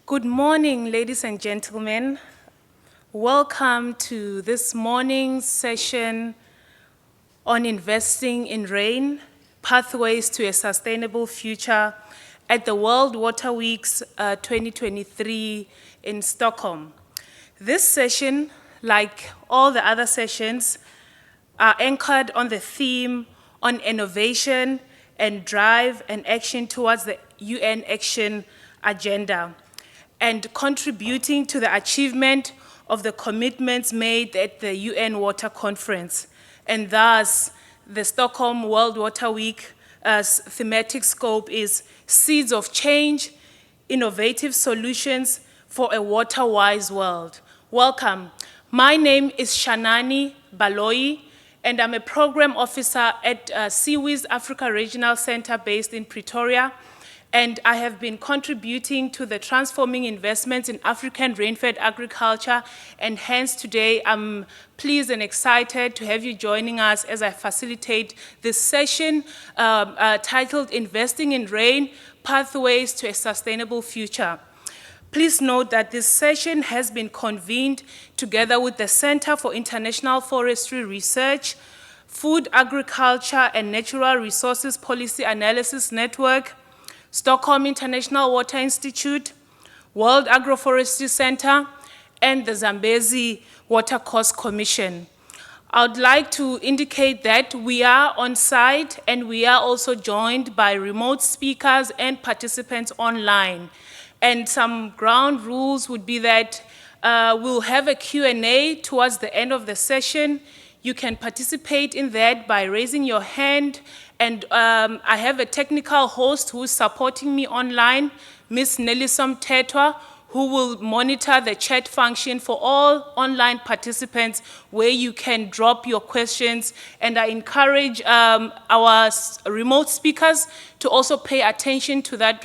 Good morning, ladies and gentlemen. Welcome to this morning's session on investing in rain, pathways to a sustainable future at the World Water Week's 2023 in Stockholm. This session, like all the other sessions, are anchored on the theme on innovation and drive and action towards the UN Action Agenda, and contributing to the achievement of the commitments made at the UN Water Conference. And thus, the Stockholm World Water Week thematic scope is Seeds of Change, Innovative Solutions for a Water-Wise World. Welcome. My name is Shanani Baloyi, and I'm a program officer at SIWI's Africa Regional Center based in Pretoria. And I have been contributing to the transforming investments in African rainfed agriculture, and hence today I'm pleased and excited to have you joining us as I facilitate this session titled Investing in Rain, Pathways to a Sustainable Future. Please note that this session has been convened together with the Center for International Forestry Research, Food, Agriculture, and Natural Resources Policy Analysis Network, Stockholm International Water Institute, World Agroforestry Center, and the Zambezi Water Course Commission. I would like to indicate that we are on site and we are also joined by remote speakers and participants online. And some ground rules would be that we'll have a Q&A towards the end of the session. You can participate in that by raising your hand. And I have a technical host who is supporting me online, Ms. Nelisom Tetwa, who will monitor the chat function for all online participants where you can drop your questions. And I encourage our remote speakers to also pay attention to that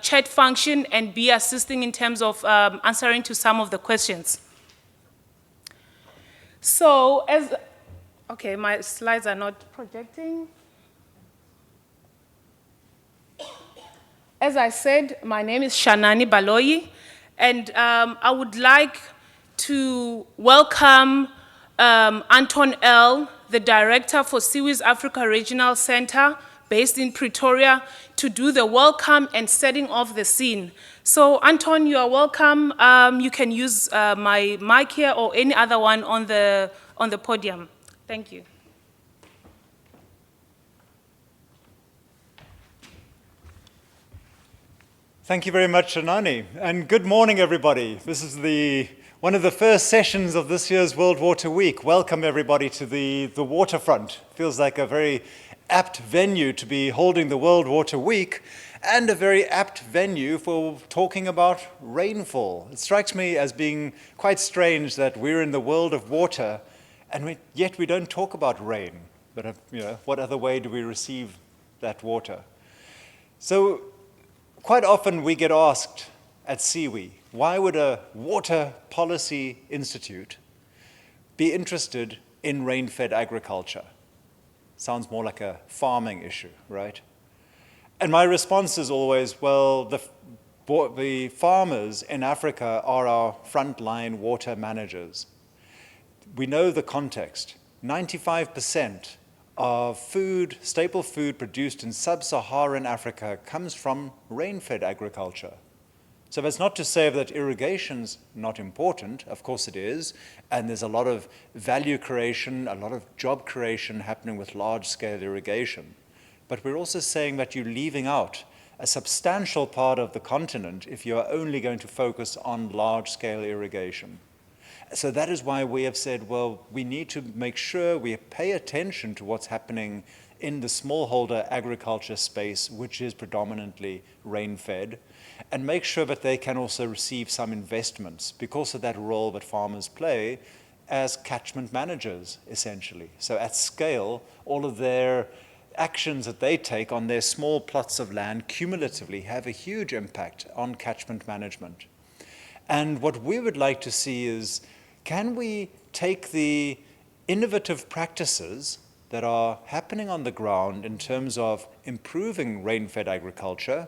chat function and be assisting in terms of answering to some of the questions. So okay, my slides are not projecting. As I said, my name is Shanani Baloyi, and I would like to welcome Anton L., the director for SIWI's Africa Regional Center, based in Pretoria, to do the welcome and setting of the scene. So, Anton, you are welcome. You can use my mic here or any other one on the podium. Thank you. Thank you very much, Shanani, and good morning, everybody. This is one of the first sessions of this year's World Water Week. Welcome, everybody, to the waterfront. Feels like a very apt venue to be holding the World Water Week, and a very apt venue for talking about rainfall. It strikes me as being quite strange that we're in the world of water, and yet we don't talk about rain. But what other way do we receive that water? So, quite often we get asked at SIWI, why would a water policy institute be interested in rain-fed agriculture? Sounds more like a farming issue, right? And my response is always, well, the farmers in Africa are our frontline water managers. We know the context. 95% of staple food produced in sub-Saharan Africa comes from rain-fed agriculture. So that's not to say that irrigation's not important, of course it is, and there's a lot of value creation, a lot of job creation happening with large-scale irrigation. But we're also saying that you're leaving out a substantial part of the continent if you are only going to focus on large-scale irrigation. So that is why we have said, well, we need to make sure we pay attention to what's happening in the smallholder agriculture space, which is predominantly rain-fed, and make sure that they can also receive some investments because of that role that farmers play as catchment managers, essentially. So at scale, all of their actions that they take on their small plots of land cumulatively have a huge impact on catchment management. And what we would like to see is, can we take the innovative practices that are happening on the ground in terms of improving rain-fed agriculture,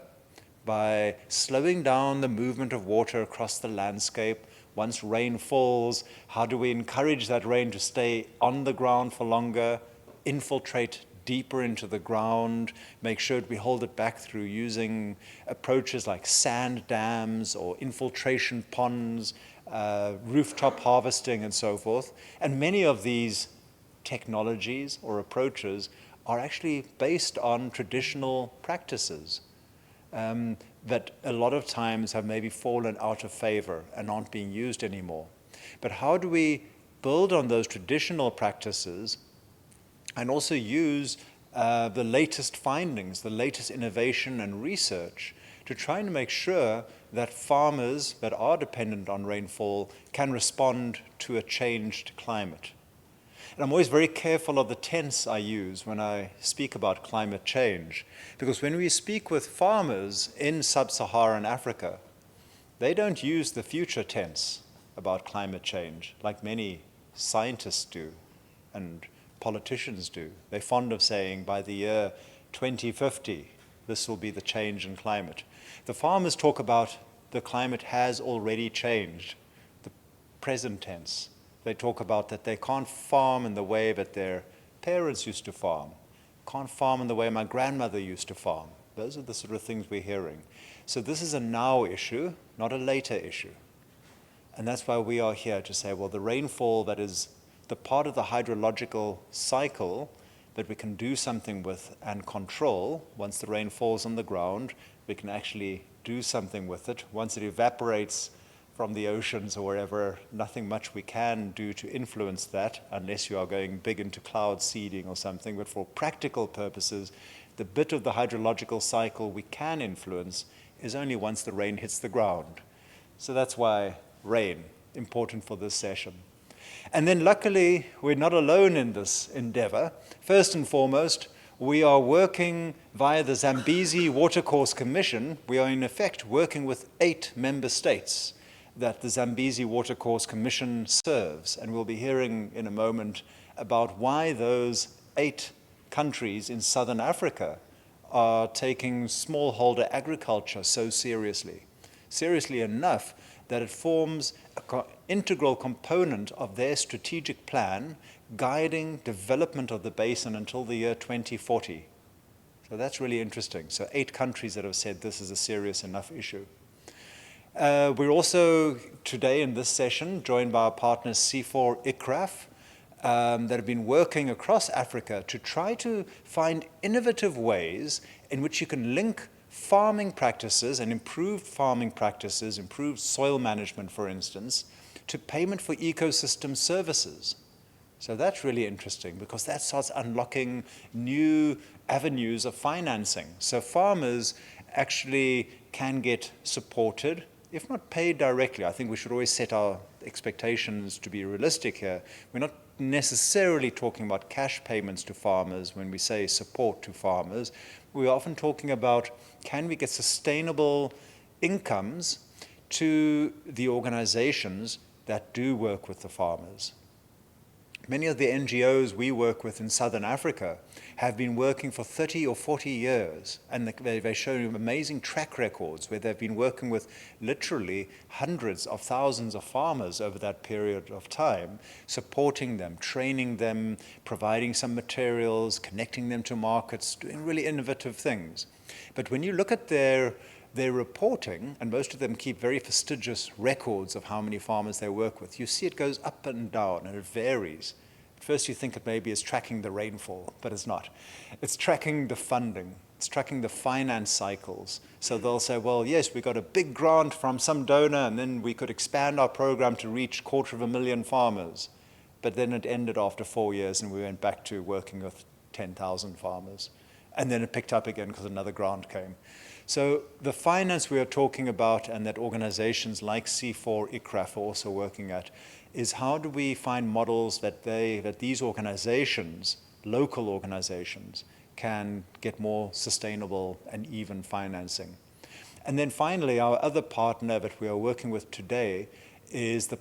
by slowing down the movement of water across the landscape. Once rain falls, how do we encourage that rain to stay on the ground for longer, infiltrate deeper into the ground, make sure we hold it back through using approaches like sand dams or infiltration ponds, rooftop harvesting, and so forth. And many of these technologies or approaches are actually based on traditional practices that a lot of times have maybe fallen out of favor and aren't being used anymore. But how do we build on those traditional practices and also use the latest findings, the latest innovation and research to try and make sure that farmers that are dependent on rainfall can respond to a changed climate? And I'm always very careful of the tense I use when I speak about climate change, because when we speak with farmers in sub-Saharan Africa, they don't use the future tense about climate change like many scientists do and politicians do. They're fond of saying by the year 2050, this will be the change in climate. The farmers talk about the climate has already changed, the present tense. They talk about that they can't farm in the way that their parents used to farm, can't farm in the way my grandmother used to farm. Those are the sort of things we're hearing. So this is a now issue, not a later issue. And that's why we are here to say, well, the rainfall that is the part of the hydrological cycle that we can do something with and control. Once the rain falls on the ground, we can actually do something with it. Once it evaporates from the oceans or wherever, nothing much we can do to influence that unless you are going big into cloud seeding or something. But for practical purposes, the bit of the hydrological cycle we can influence is only once the rain hits the ground. So that's why rain, important for this session. And then luckily, we're not alone in this endeavor. First and foremost, we are working via the Zambezi Watercourse Commission. We are in effect working with 8 member states that the Zambezi Watercourse Commission serves. And we'll be hearing in a moment about why those 8 countries in southern Africa are taking smallholder agriculture so seriously. Seriously enough that it forms an integral component of their strategic plan guiding development of the basin until the year 2040. So that's really interesting. So 8 countries that have said this is a serious enough issue. We're also today in this session joined by our partners CIFOR-ICRAF that have been working across Africa to try to find innovative ways in which you can link farming practices and improved farming practices, improved soil management, for instance, to payment for ecosystem services. So that's really interesting because that starts unlocking new avenues of financing. So farmers actually can get supported, if not paid directly. I think we should always set our expectations to be realistic here. We're not necessarily talking about cash payments to farmers when we say support to farmers. We're often talking about, can we get sustainable incomes to the organizations that do work with the farmers? Many of the NGOs we work with in Southern Africa have been working for 30 or 40 years, and they show amazing track records where they've been working with literally hundreds of thousands of farmers over that period of time, supporting them, training them, providing some materials, connecting them to markets, doing really innovative things. But when you look at their reporting, and most of them keep very fastidious records of how many farmers they work with, you see it goes up and down, and it varies. At first you think it maybe is tracking the rainfall, but it's not. It's tracking the funding. It's tracking the finance cycles. So they'll say, well, yes, we got a big grant from some donor, and then we could expand our program to reach 250,000 farmers. But then it ended after 4 years, and we went back to working with 10,000 farmers. And then it picked up again because another grant came. So the finance we are talking about, and that organizations like CIFOR-ICRAF are also working at, is how do we find models that these organizations, local organizations, can get more sustainable and even financing. And then finally, our other partner that we are working with today is the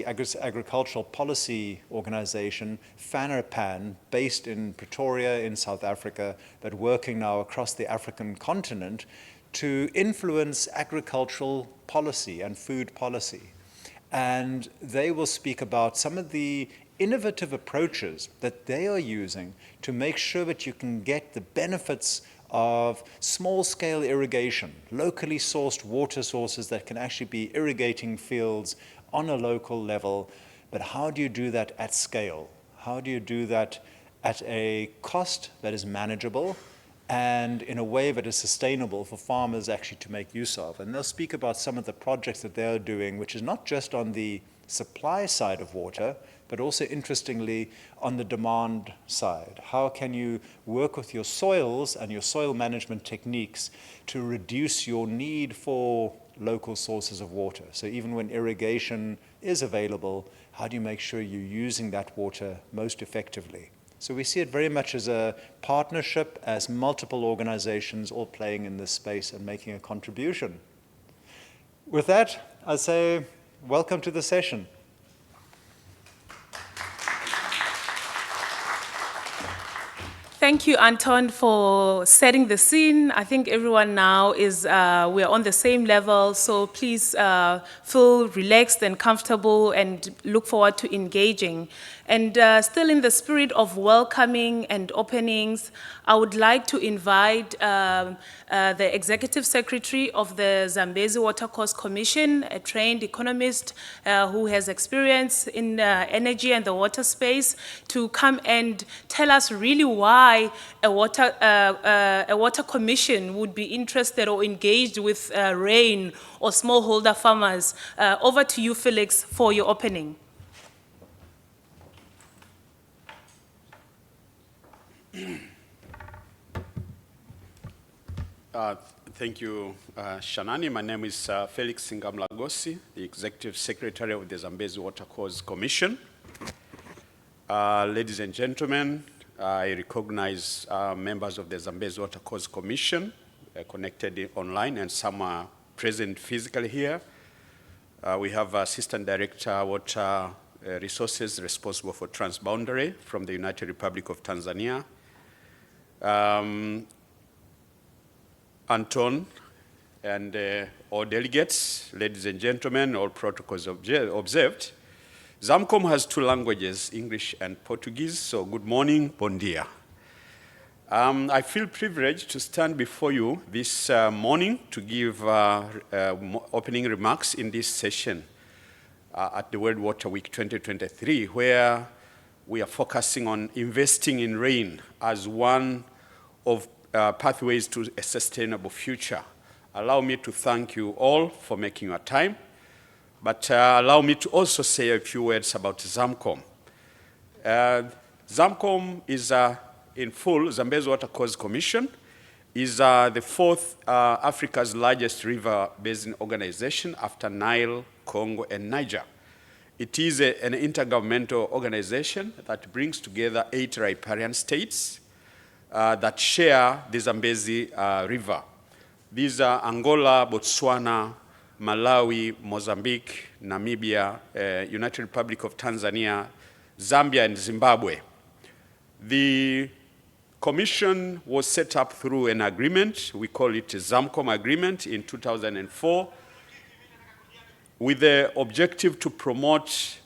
agricultural policy organization, FANRPAN, based in Pretoria in South Africa, but working now across the African continent to influence agricultural policy and food policy. And they will speak about some of the innovative approaches that they are using to make sure that you can get the benefits of small-scale irrigation, locally sourced water sources that can actually be irrigating fields on a local level. But how do you do that at scale? How do you do that at a cost that is manageable and in a way that is sustainable for farmers actually to make use of? And they'll speak about some of the projects that they're doing, which is not just on the supply side of water, but also, interestingly, on the demand side. How can you work with your soils and your soil management techniques to reduce your need for local sources of water? So even when irrigation is available, how do you make sure you're using that water most effectively? So we see it very much as a partnership, as multiple organizations all playing in this space and making a contribution. With that, I say welcome to the session. Thank you, Anton, for setting the scene. I think everyone now is, we're on the same level, so please feel relaxed and comfortable and look forward to engaging. And still in the spirit of welcoming and openings, I would like to invite the Executive Secretary of the Zambezi Watercourse Commission, a trained economist who has experience in energy and the water space, to come and tell us really why a water commission would be interested or engaged with rain or smallholder farmers. Over to you, Felix, for your opening. Thank you, Shanani. My name is Felix Ngamlagosi, the Executive Secretary of the Zambezi Watercourse Commission. Ladies and gentlemen, I recognize members of the Zambezi Watercourse Commission connected online, and some are present physically here. We have Assistant Director Water Resources responsible for transboundary from the United Republic of Tanzania. Anton and all delegates, ladies and gentlemen, all protocols observed. ZAMCOM has two languages, English and Portuguese, so good morning, bon dia. I feel privileged to stand before you this morning to give opening remarks in this session at the World Water Week 2023, where we are focusing on investing in rain as one of pathways to a sustainable future. Allow me to thank you all for making your time, but allow me to also say a few words about ZAMCOM. ZAMCOM is in full, Zambezi Watercourse Commission, is the fourth Africa's largest river basin organization after Nile, Congo, and Niger. It is an intergovernmental organization that brings together 8 riparian states that share the Zambezi River. These are Angola, Botswana, Malawi, Mozambique, Namibia, United Republic of Tanzania, Zambia, and Zimbabwe. The commission was set up through an agreement, we call it a ZAMCOM agreement, in 2004, with the objective to promote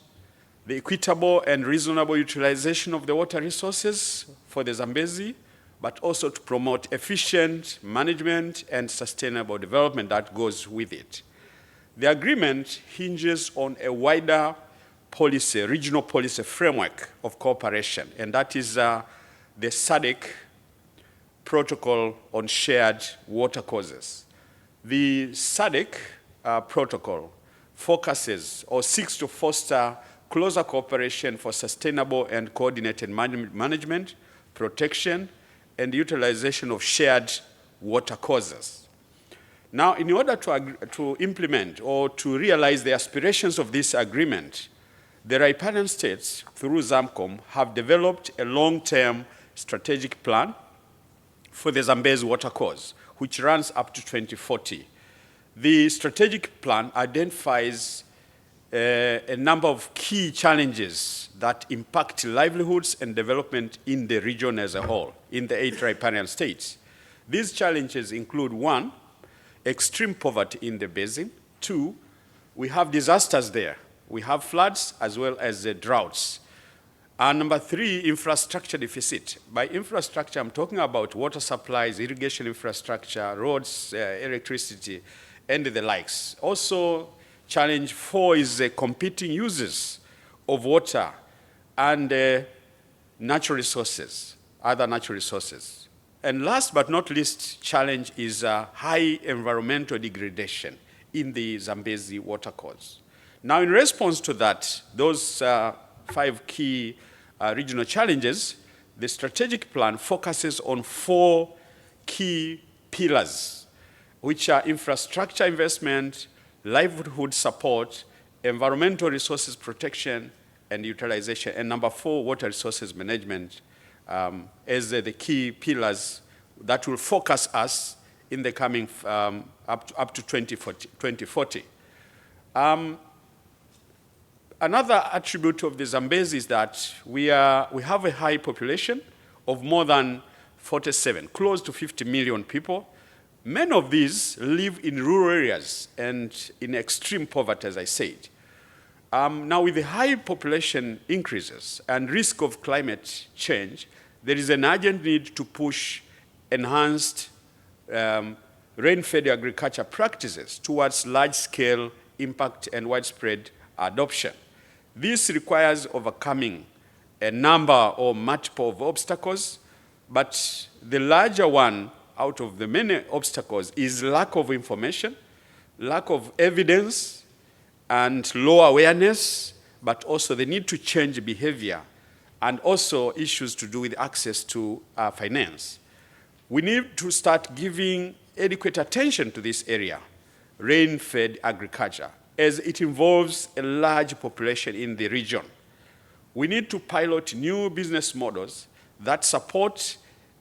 the equitable and reasonable utilization of the water resources for the Zambezi, but also to promote efficient management and sustainable development that goes with it. The agreement hinges on a wider policy, regional policy framework of cooperation, and that is the SADC protocol on shared water causes. The SADC protocol focuses or seeks to foster closer cooperation for sustainable and coordinated management, protection, and utilization of shared water causes. Now, in order to implement or to realize the aspirations of this agreement, the riparian states, through ZAMCOM, have developed a long-term strategic plan for the Zambezi watercourse, which runs up to 2040. The strategic plan identifies a number of key challenges that impact livelihoods and development in the region as a whole, in the 8 riparian states. These challenges include, 1, extreme poverty in the basin. 2, we have disasters there. We have floods as well as droughts. And number 3, infrastructure deficit. By infrastructure, I'm talking about water supplies, irrigation infrastructure, roads, electricity, and the likes. Also, challenge 4 is competing uses of water and natural resources, other natural resources. And last but not least, challenge is high environmental degradation in the Zambezi watercourse. Now, in response to that, those 5 key regional challenges, the strategic plan focuses on 4 key pillars, which are infrastructure investment, livelihood support, environmental resources protection and utilization, and number 4, water resources management, as the key pillars that will focus us in the coming up to 2040. Another attribute of the Zambezi is that we have a high population of more than 47, close to 50 million people. Many of these live in rural areas and in extreme poverty, as I said. Now, with the high population increases and risk of climate change, there is an urgent need to push enhanced rain-fed agriculture practices towards large-scale impact and widespread adoption. This requires overcoming a number or multiple of obstacles, but the larger one out of the many obstacles is lack of information, lack of evidence, and low awareness, but also the need to change behavior, and also issues to do with access to finance. We need to start giving adequate attention to this area, rain-fed agriculture, as it involves a large population in the region. We need to pilot new business models that support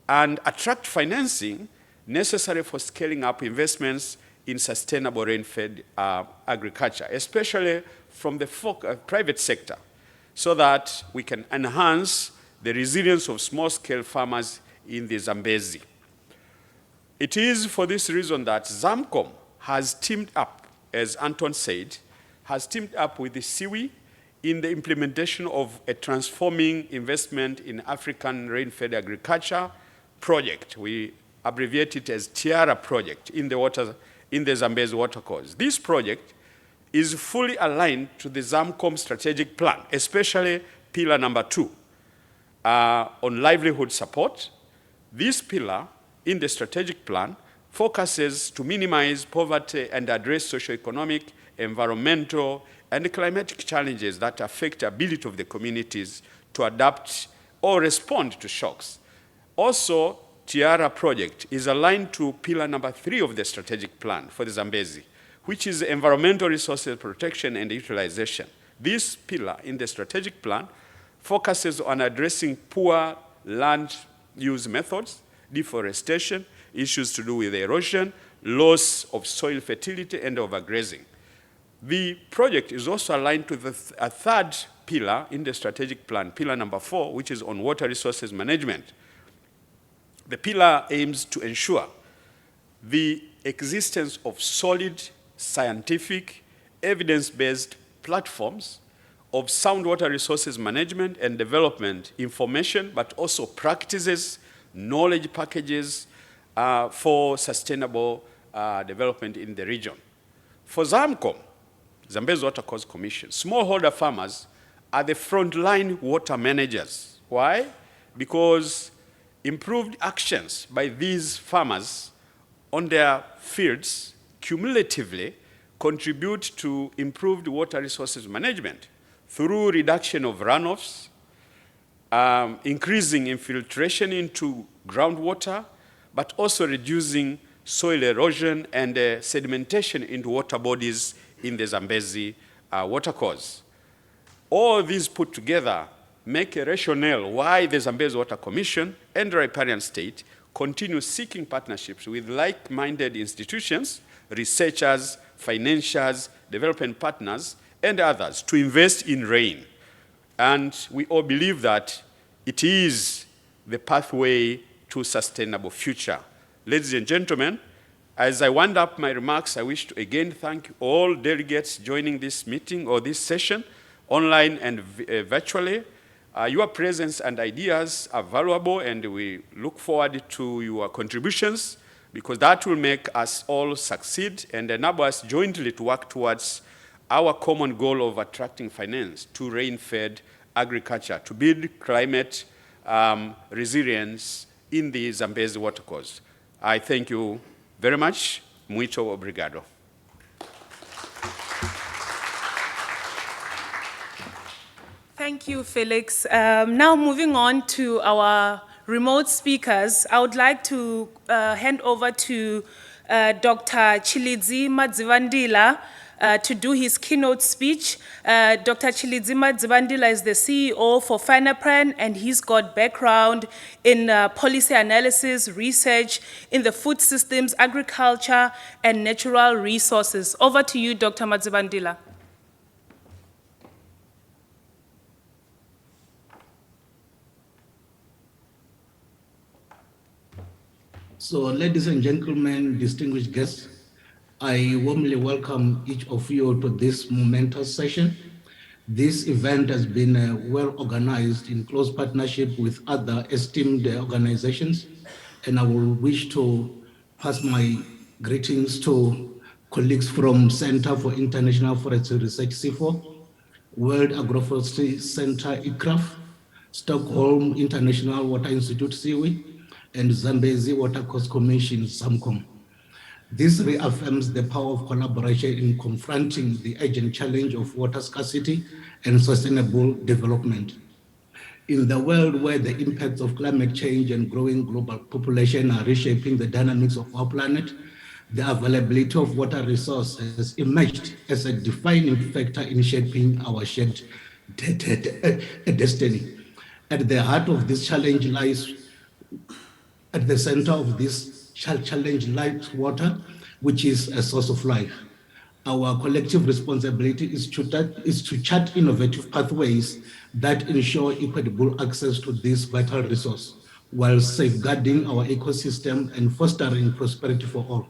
and attract financing necessary for scaling up investments in sustainable rain-fed agriculture, especially from the private sector, so that we can enhance the resilience of small-scale farmers in the Zambezi. It is for this reason that ZAMCOM has teamed up, as Anton said, has teamed up with the SIWI in the implementation of a transforming investment in African rain-fed agriculture project. We abbreviate it as TIARA project in the Zambezi watercourse. This project is fully aligned to the ZAMCOM strategic plan, especially pillar number 2 on livelihood support. This pillar in the strategic plan focuses to minimize poverty and address socioeconomic, environmental, and climatic challenges that affect the ability of the communities to adapt or respond to shocks. Also, TIARA project is aligned to pillar number 3 of the strategic plan for the Zambezi, which is environmental resources protection and utilization. This pillar in the strategic plan focuses on addressing poor land use methods, deforestation, issues to do with erosion, loss of soil fertility, and overgrazing. The project is also aligned to a 3rd pillar in the strategic plan, pillar number 4, which is on water resources management. The pillar aims to ensure the existence of solid, scientific, evidence-based platforms of sound water resources management and development information, but also practices, knowledge packages for sustainable development in the region. For ZAMCOM, Zambezi Watercourse Commission, smallholder farmers are the frontline water managers. Why? Because improved actions by these farmers on their fields cumulatively contribute to improved water resources management through reduction of runoffs, increasing infiltration into groundwater, but also reducing soil erosion and sedimentation into water bodies in the Zambezi watercourse. All these put together make a rationale why the Zambezi Water Commission and the riparian state continue seeking partnerships with like-minded institutions, researchers, financiers, development partners, and others to invest in rain. And we all believe that it is the pathway to sustainable future. Ladies and gentlemen, As I wind up my remarks, I wish to again thank all delegates joining this meeting or this session, online and virtually. Your presence and ideas are valuable, and we look forward to your contributions, because that will make us all succeed and enable us jointly to work towards our common goal of attracting finance to rain-fed agriculture, to build climate resilience in the Zambezi watercourse. I thank you very much. Muito obrigado. Thank you, Felix. Now moving on to our remote speakers, I would like to hand over to Dr. Chilidzi Madzivandila to do his keynote speech. Dr. Chilidzi Madzivandila is the CEO for FANRPAN, and he's got background in policy analysis, research in the food systems, agriculture, and natural resources. Over to you, Dr. Madzivandila. So, ladies and gentlemen, distinguished guests, I warmly welcome each of you to this momentous session. This event has been well organized in close partnership with other esteemed organizations, and I will wish to pass my greetings to colleagues from Center for International Forestry Research, CIFOR, World Agroforestry Center, ICRAF, Stockholm International Water Institute, SIWI, and Zambezi Watercourse Commission, ZAMCOM. This reaffirms the power of collaboration in confronting the urgent challenge of water scarcity and sustainable development. In the world where the impacts of climate change and growing global population are reshaping the dynamics of our planet, the availability of water resources has emerged as a defining factor in shaping our shared destiny. At the heart of this challenge lies, at the center of this challenge lies water, which is a source of life. Our collective responsibility is to chart innovative pathways that ensure equitable access to this vital resource, while safeguarding our ecosystem and fostering prosperity for all.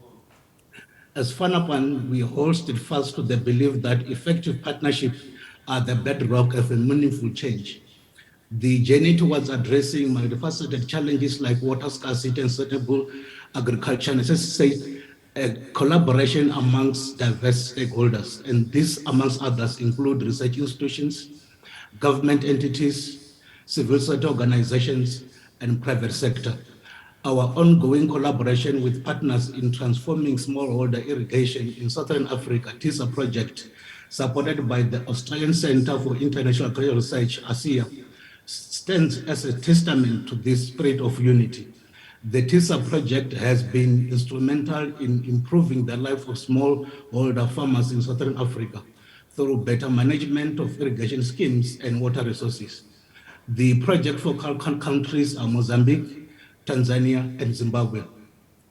As FANRPAN, we hold steadfast to the belief that effective partnerships are the bedrock of a meaningful change. The journey towards addressing multifaceted challenges like water scarcity and sustainable agriculture necessitates a collaboration amongst diverse stakeholders, and this, amongst others, include research institutions, government entities, civil society organizations, and private sector. Our ongoing collaboration with partners in transforming smallholder irrigation in Southern Africa, TISA project, supported by the Australian Centre for International Agricultural Research, ASIA, stands as a testament to this spirit of unity. The TISA project has been instrumental in improving the life of smallholder farmers in Southern Africa through better management of irrigation schemes and water resources. The project focal countries are Mozambique, Tanzania, and Zimbabwe.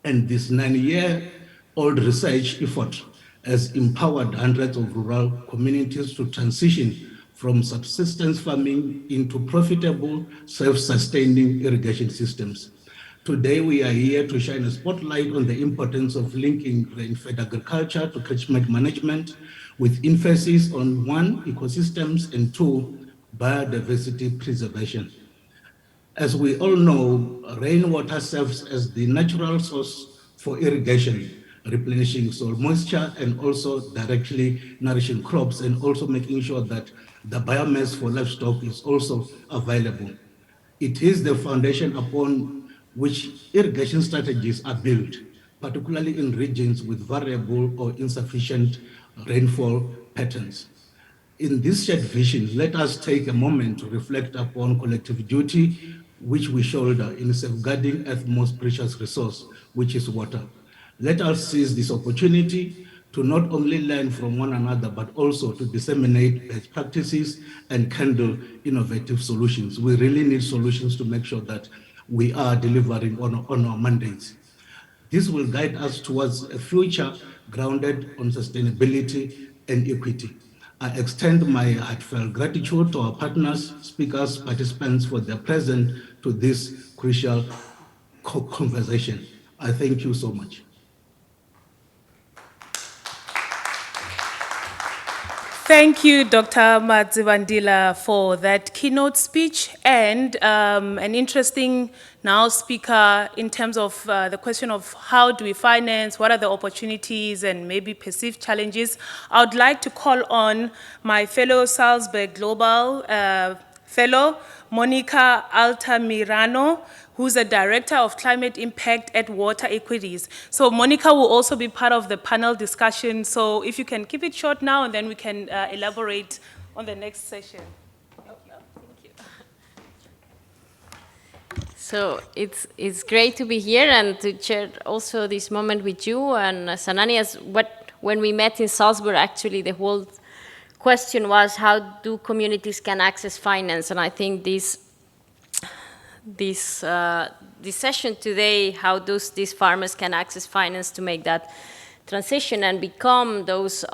And this 9-year-old research effort has empowered hundreds of rural communities to transition from subsistence farming into profitable, self-sustaining irrigation systems. Today, we are here to shine a spotlight on the importance of linking rain-fed agriculture to catchment management, with emphasis on 1, ecosystems, and 2, biodiversity preservation. As we all know, rainwater serves as the natural source for irrigation, replenishing soil moisture and also directly nourishing crops, and also making sure that the biomass for livestock is also available. It is the foundation upon which irrigation strategies are built, particularly in regions with variable or insufficient rainfall patterns. In this shared vision, let us take a moment to reflect upon collective duty which we shoulder in safeguarding Earth's most precious resource, which is water. Let us seize this opportunity to not only learn from one another, but also to disseminate best practices and kindle innovative solutions. We really need solutions to make sure that we are delivering on our mandates. This will guide us towards a future grounded on sustainability and equity. I extend my heartfelt gratitude to our partners, speakers, participants for their presence to this crucial conversation. I thank you so much. Thank you, Dr. Madzivandila, for that keynote speech and an interesting now speaker in terms of the question of how do we finance, what are the opportunities and maybe perceived challenges. I would like to call on my fellow Salzburg Global fellow, Monica Altamirano, who's a Director of Climate Impact at Water Equities. So Monica will also be part of the panel discussion. So if you can keep it short now, and then we can elaborate on the next session. Thank you. So it's great to be here and to share also this moment with you. And Sanani, when we met in Salzburg, actually the whole question was how do communities can access finance? And I think this session today, how these farmers can access finance to make that transition and become those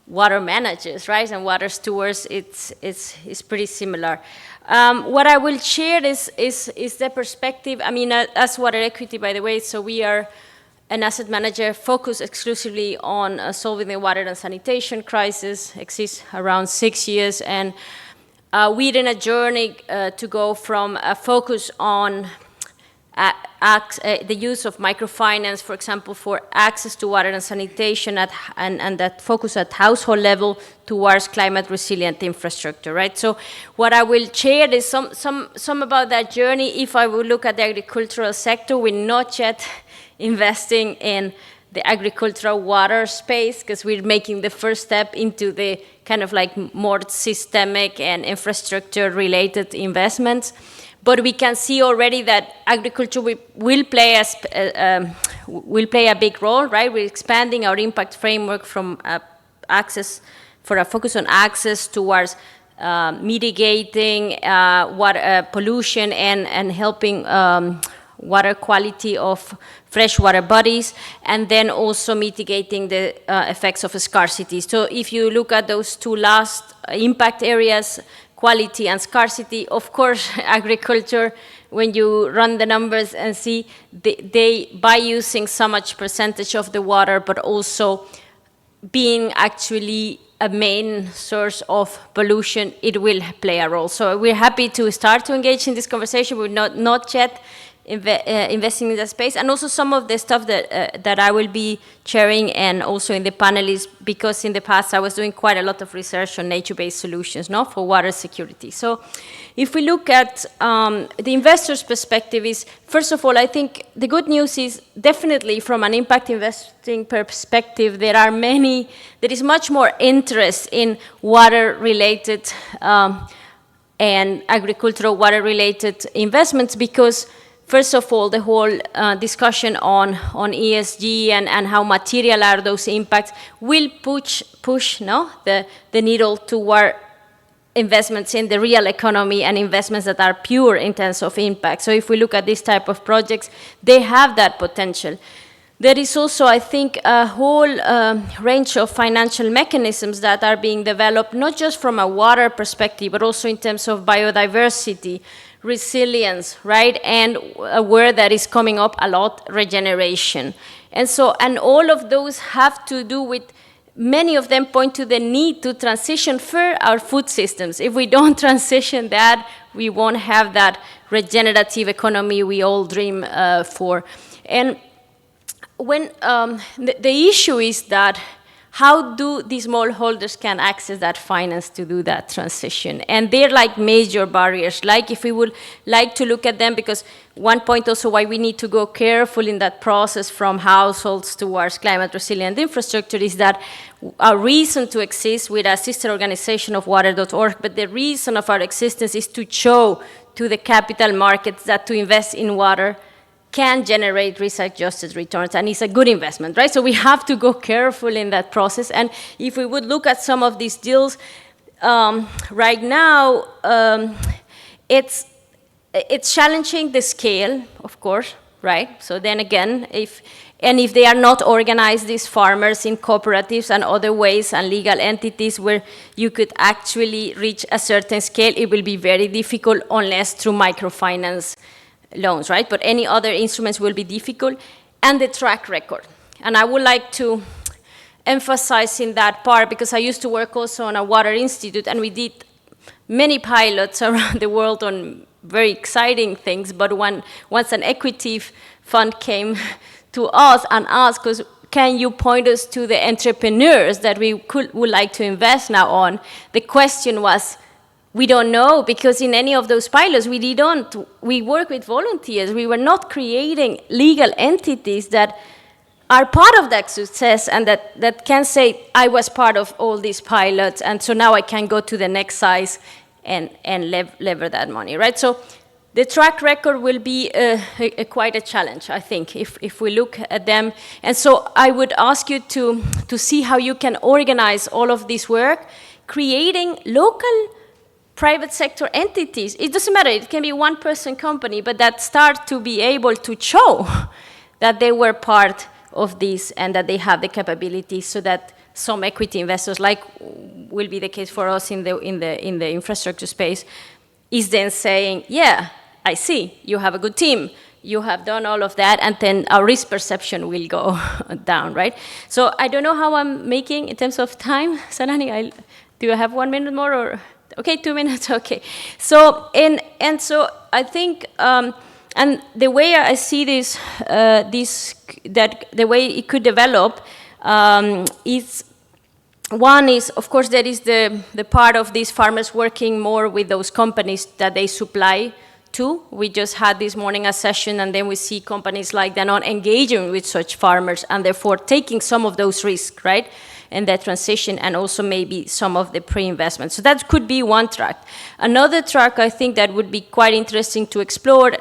water managers, right, and water stewards, it's pretty similar. What I will share is the perspective. I mean, as Water Equity, by the way, so we are an asset manager focused exclusively on solving the water and sanitation crisis, exists around 6 years, and we're in a journey to go from a focus on the use of microfinance, for example, for access to water and sanitation and that focus at household level towards climate resilient infrastructure, right? So what I will share is some about that journey. If I will look at the agricultural sector, we're not yet investing in the agricultural water space because we're making the first step into the kind of like more systemic and infrastructure related investments. But we can see already that agriculture will play a big role, right? We're expanding our impact framework from a focus on access towards mitigating water pollution and helping water quality of freshwater bodies, and then also mitigating the effects of scarcity. So if you look at those two last impact areas, quality and scarcity, of course, agriculture, when you run the numbers and see they by using so much percentage of the water, but also being actually a main source of pollution, it will play a role. So we're happy to start to engage in this conversation. We're not yet investing in that space, and also some of the stuff that I will be sharing and also in the panelists, because in the past I was doing quite a lot of research on nature-based solutions, for water security. So if we look at the investor's perspective is, first of all, I think the good news is definitely from an impact investing perspective, there is much more interest in water-related and agricultural water-related investments because first of all, the whole discussion on ESG and how material are those impacts will push the needle toward investments in the real economy and investments that are pure in terms of impact. So if we look at this type of projects, they have that potential. There is also, I think, a whole range of financial mechanisms that are being developed, not just from a water perspective, but also in terms of biodiversity, resilience, right? And a word that is coming up a lot, regeneration. And all of those have to do with, many of them point to the need to transition for our food systems. If we don't transition that, we won't have that regenerative economy we all dream for. And when the issue is that how do the smallholders can access that finance to do that transition? And they're like major barriers. Like if we would like to look at them, because one point also why we need to go careful in that process from households towards climate resilient infrastructure is that our reason to exist with a sister organization of water.org, but the reason of our existence is to show to the capital markets that to invest in water can generate risk-adjusted returns, and it's a good investment, right? So we have to go careful in that process. And if we would look at some of these deals, right now, it's challenging the scale, of course, right? So then again, if they are not organized, these farmers in cooperatives and other ways and legal entities where you could actually reach a certain scale, it will be very difficult unless through microfinance loans, right? But any other instruments will be difficult, and the track record. And I would like to emphasizing that part, because I used to work also on a water institute, and we did many pilots around the world on very exciting things, but once an equity fund came to us and asked us, can you point us to the entrepreneurs that we would like to invest now on? The question was, we don't know, because in any of those pilots, we work with volunteers. We were not creating legal entities that are part of that success and that can say, I was part of all these pilots, and so now I can go to the next size and lever that money, right? So the track record will be quite a challenge, I think, if we look at them. And so I would ask you to see how you can organize all of this work, creating local private sector entities. It doesn't matter, it can be one-person company, but that start to be able to show that they were part of this and that they have the capabilities, so that some equity investors, like will be the case for us in the infrastructure space, is then saying, yeah, I see, you have a good team, you have done all of that, and then our risk perception will go down, right? So I don't know how I'm making in terms of time. Sanani, do I have 1 minute more, or? Okay, 2 minutes, okay. So, and so I think, and the way I see this, that the way it could develop is, one is, of course, there is the part of these farmers working more with those companies that they supply to. We just had this morning a session, and then we see companies like they're not engaging with such farmers, and therefore taking some of those risks, right? And that transition, and also maybe some of the pre-investment. So that could be one track. Another track, I think, that would be quite interesting to explore,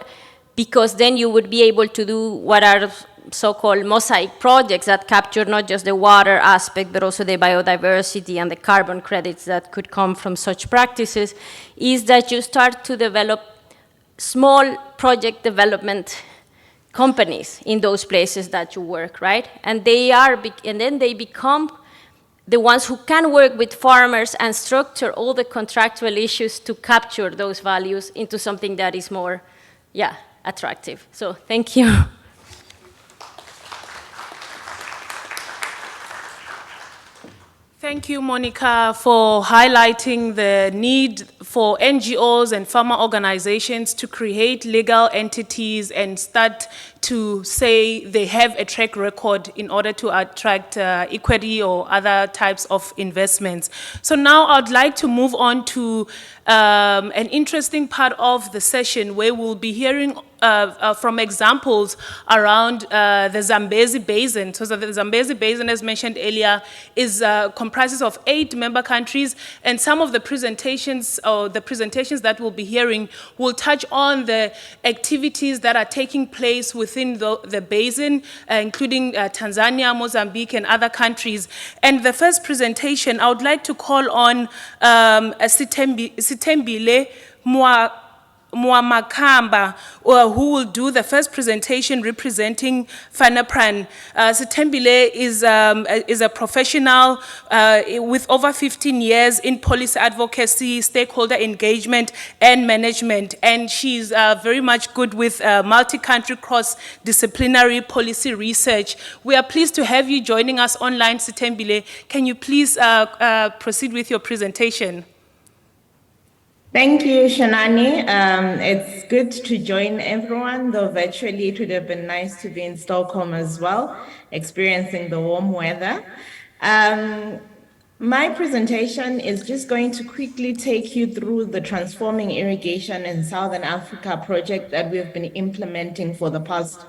because then you would be able to do what are so-called mosaic projects that capture not just the water aspect, but also the biodiversity and the carbon credits that could come from such practices, is that you start to develop small project development companies in those places that you work, right? And then they become the ones who can work with farmers and structure all the contractual issues to capture those values into something that is more, attractive. So thank you. Thank you, Monica, for highlighting the need for NGOs and farmer organizations to create legal entities and start to say they have a track record in order to attract equity or other types of investments. So now I'd like to move on to an interesting part of the session where we'll be hearing from examples around the Zambezi Basin. So the Zambezi Basin, as mentioned earlier, comprises of 8 member countries, and some of the presentations that we'll be hearing will touch on the activities that are taking place within the basin, including Tanzania, Mozambique, and other countries. And the first presentation, I would like to call on Sitembile Mwamakamba, who will do the first presentation representing FANRPAN. Sitembile is a professional with over 15 years in policy advocacy, stakeholder engagement, and management. And she's very much good with multi-country cross-disciplinary policy research. We are pleased to have you joining us online, Sitembile. Can you please proceed with your presentation? Thank you, Shanani. It's good to join everyone, though virtually it would have been nice to be in Stockholm as well, experiencing the warm weather. My presentation is just going to quickly take you through the Transforming Irrigation in Southern Africa project that we've been implementing for the past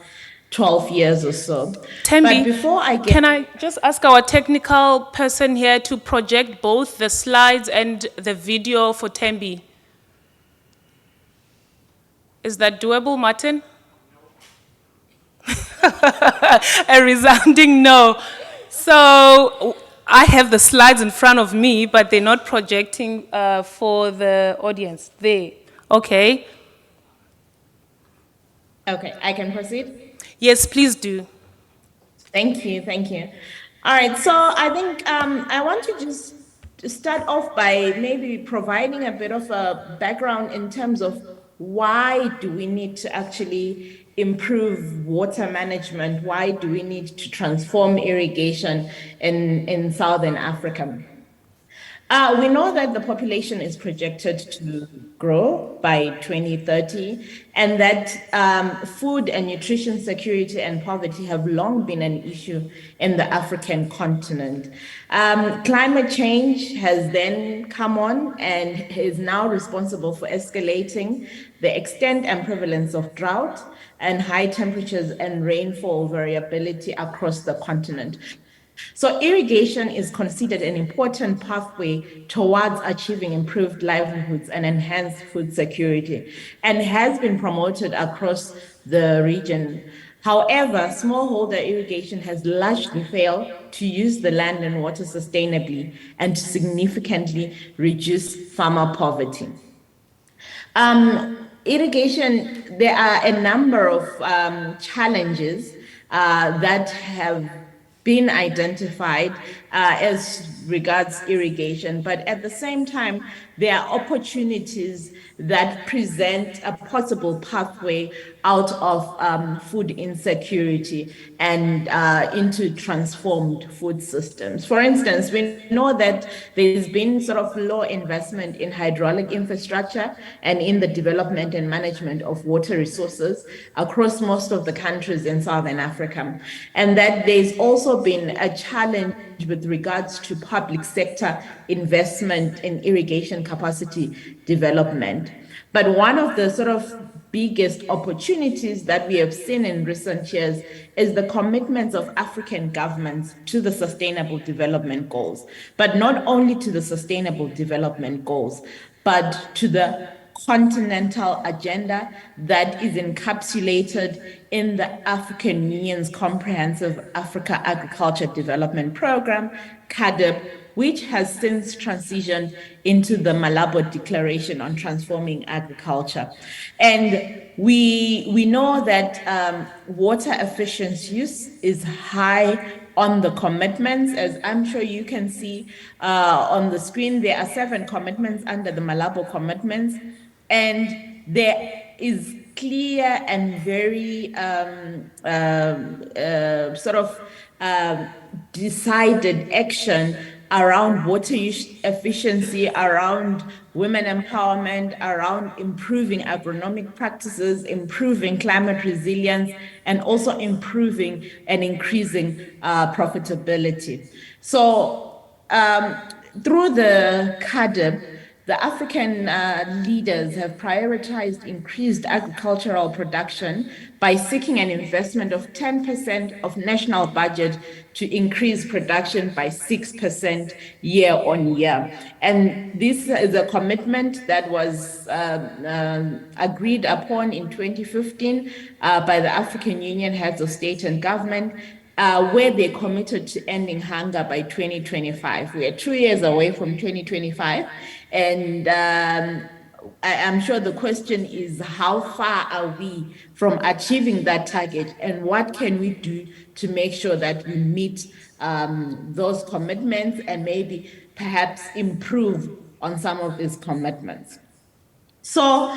12 years or so. Tembi, but before I get... Can I just ask our technical person here to project both the slides and the video for Tembi? Is that doable, Martin? A resounding no. So I have the slides in front of me, but they're not projecting for the audience. Okay. Okay, I can proceed? Yes, please do. Thank you. All right, so I think I want to just start off by maybe providing a bit of a background in terms of why do we need to actually improve water management? Why do we need to transform irrigation in Southern Africa? We know that the population is projected to grow by 2030, and that food and nutrition security and poverty have long been an issue in the African continent. Climate change has then come on and is now responsible for escalating the extent and prevalence of drought and high temperatures and rainfall variability across the continent. So irrigation is considered an important pathway towards achieving improved livelihoods and enhanced food security, and has been promoted across the region. However, smallholder irrigation has largely failed to use the land and water sustainably and to significantly reduce farmer poverty. Irrigation, there are a number of challenges that have been identified as regards irrigation, but at the same time, there are opportunities that present a possible pathway out of food insecurity and into transformed food systems. For instance, we know that there's been sort of low investment in hydraulic infrastructure and in the development and management of water resources across most of the countries in Southern Africa, and that there's also been a challenge with regards to public sector investment in irrigation capacity development. But one of the sort of biggest opportunities that we have seen in recent years is the commitments of African governments to the Sustainable Development Goals, but not only to the Sustainable Development Goals, but to the continental agenda that is encapsulated in the African Union's Comprehensive Africa Agriculture Development Program, CAADP, which has since transitioned into the Malabo Declaration on Transforming Agriculture. And we know that water efficient use is high on the commitments. As I'm sure you can see on the screen, there are 7 commitments under the Malabo commitments, and there is clear and very decided action around water use efficiency, around women empowerment, around improving agronomic practices, improving climate resilience, and also improving and increasing profitability. So through the CAADP, the African leaders have prioritized increased agricultural production by seeking an investment of 10% of national budget to increase production by 6% year on year. And this is a commitment that was agreed upon in 2015 by the African Union heads of state and government, where they committed to ending hunger by 2025. We are 2 years away from 2025. And I'm sure the question is, how far are we from achieving that target, and what can we do to make sure that we meet those commitments and maybe perhaps improve on some of these commitments? So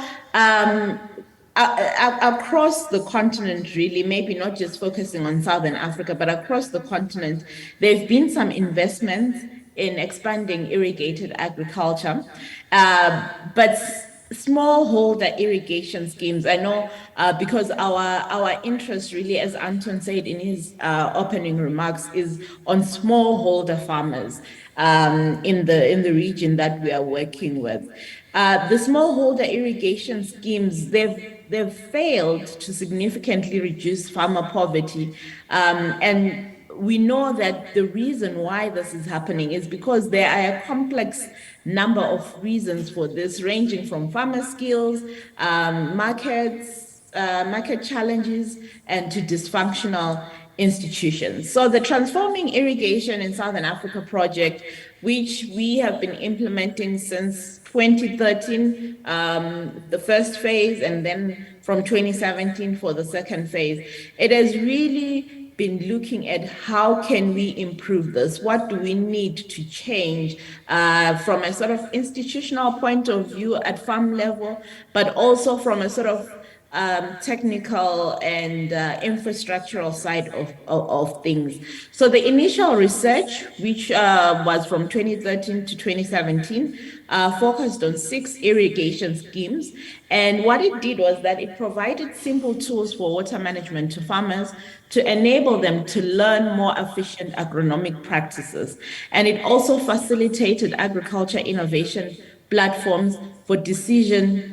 across the continent, really, maybe not just focusing on Southern Africa, but across the continent, there have been some investments in expanding irrigated agriculture, but smallholder irrigation schemes. I know because our interest really, as Anton said in his opening remarks, is on smallholder farmers in the region that we are working with. The smallholder irrigation schemes, they've failed to significantly reduce farmer poverty, and we know that the reason why this is happening is because there are a complex number of reasons for this, ranging from farmer skills, market challenges, and to dysfunctional institutions. So the Transforming Irrigation in Southern Africa project, which we have been implementing since 2013, the first phase, and then from 2017 for the second phase, it has really been looking at how can we improve this? What do we need to change from a sort of institutional point of view at farm level, but also from a sort of technical and infrastructural side of things. So the initial research, which was from 2013 to 2017, focused on 6 irrigation schemes. And what it did was that it provided simple tools for water management to farmers to enable them to learn more efficient agronomic practices. And it also facilitated agriculture innovation platforms for discussion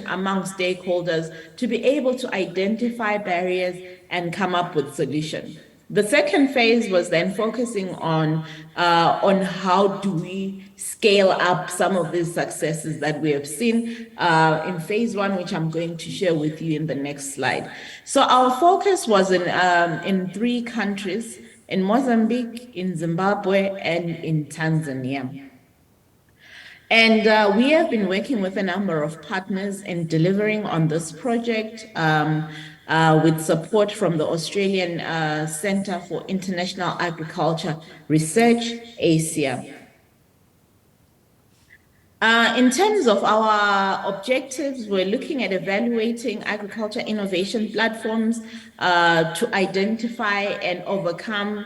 among stakeholders to be able to identify barriers and come up with solutions. The second phase was then focusing on how do we scale up some of these successes that we have seen in phase 1, which I'm going to share with you in the next slide. So our focus was in 3 countries, in Mozambique, in Zimbabwe, and in Tanzania. And we have been working with a number of partners in delivering on this project with support from the Australian Centre for International Agriculture Research, ASIA. In terms of our objectives, we're looking at evaluating agriculture innovation platforms to identify and overcome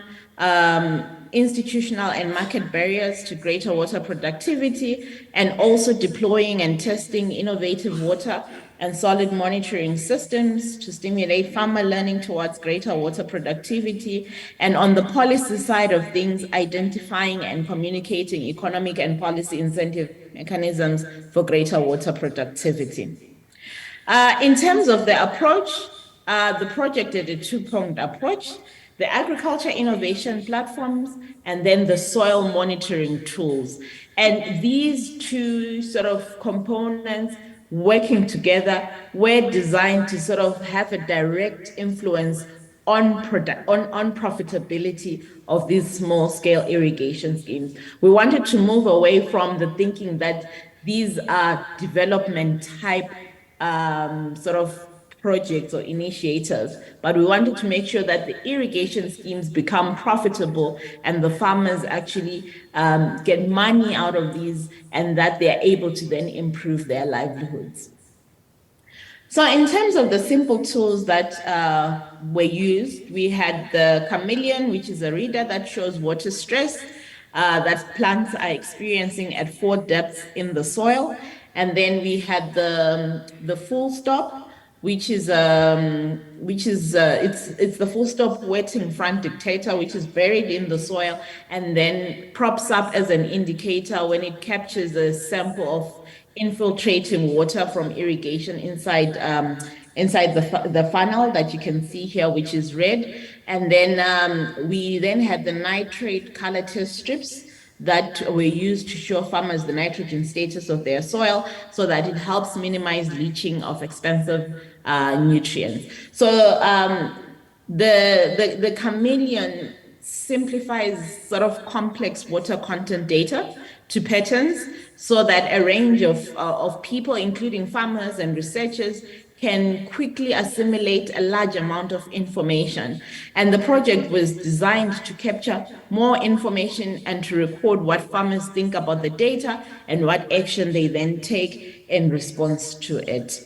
institutional and market barriers to greater water productivity, and also deploying and testing innovative water and solid monitoring systems to stimulate farmer learning towards greater water productivity. And on the policy side of things, identifying and communicating economic and policy incentive mechanisms for greater water productivity. In terms of the approach, the project did a 2-pronged approach: the agriculture innovation platforms, and then the soil monitoring tools. And these 2 sort of components working together were designed to sort of have a direct influence on profitability of these small-scale irrigation schemes. We wanted to move away from the thinking that these are development type sort of projects or initiators, but we wanted to make sure that the irrigation schemes become profitable and the farmers actually get money out of these, and that they're able to then improve their livelihoods. So in terms of the simple tools that were used, we had the chameleon, which is a reader that shows water stress that plants are experiencing at 4 depths in the soil. And then we had the full stop, which is it's the full stop wetting front dictator, which is buried in the soil and then props up as an indicator when it captures a sample of infiltrating water from irrigation inside the funnel that you can see here, which is red. And then we then had the nitrate color test strips that were used to show farmers the nitrogen status of their soil so that it helps minimize leaching of expensive nutrients. So the chameleon simplifies sort of complex water content data to patterns so that a range of people, including farmers and researchers, can quickly assimilate a large amount of information. And the project was designed to capture more information and to record what farmers think about the data and what action they then take in response to it.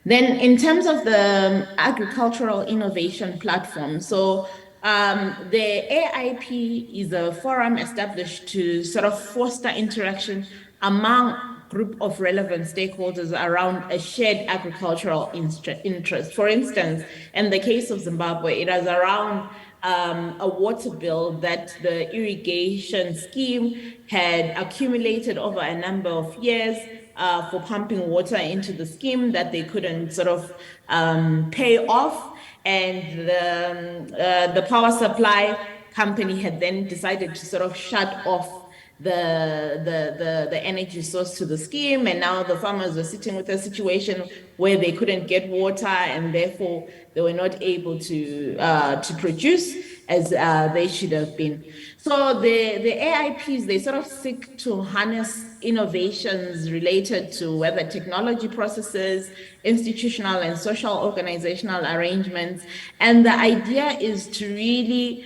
Then in terms of the agricultural innovation platform, so the AIP is a forum established to sort of foster interaction among group of relevant stakeholders around a shared agricultural interest. For instance, in the case of Zimbabwe, it is around a water bill that the irrigation scheme had accumulated over a number of years for pumping water into the scheme that they couldn't sort of pay off. And the power supply company had then decided to sort of shut off the energy source to the scheme, and now the farmers were sitting with a situation where they couldn't get water and therefore they were not able to produce. as they should have been. So the AIPs, they sort of seek to harness innovations related to whether technology processes, institutional and social organizational arrangements. And the idea is to really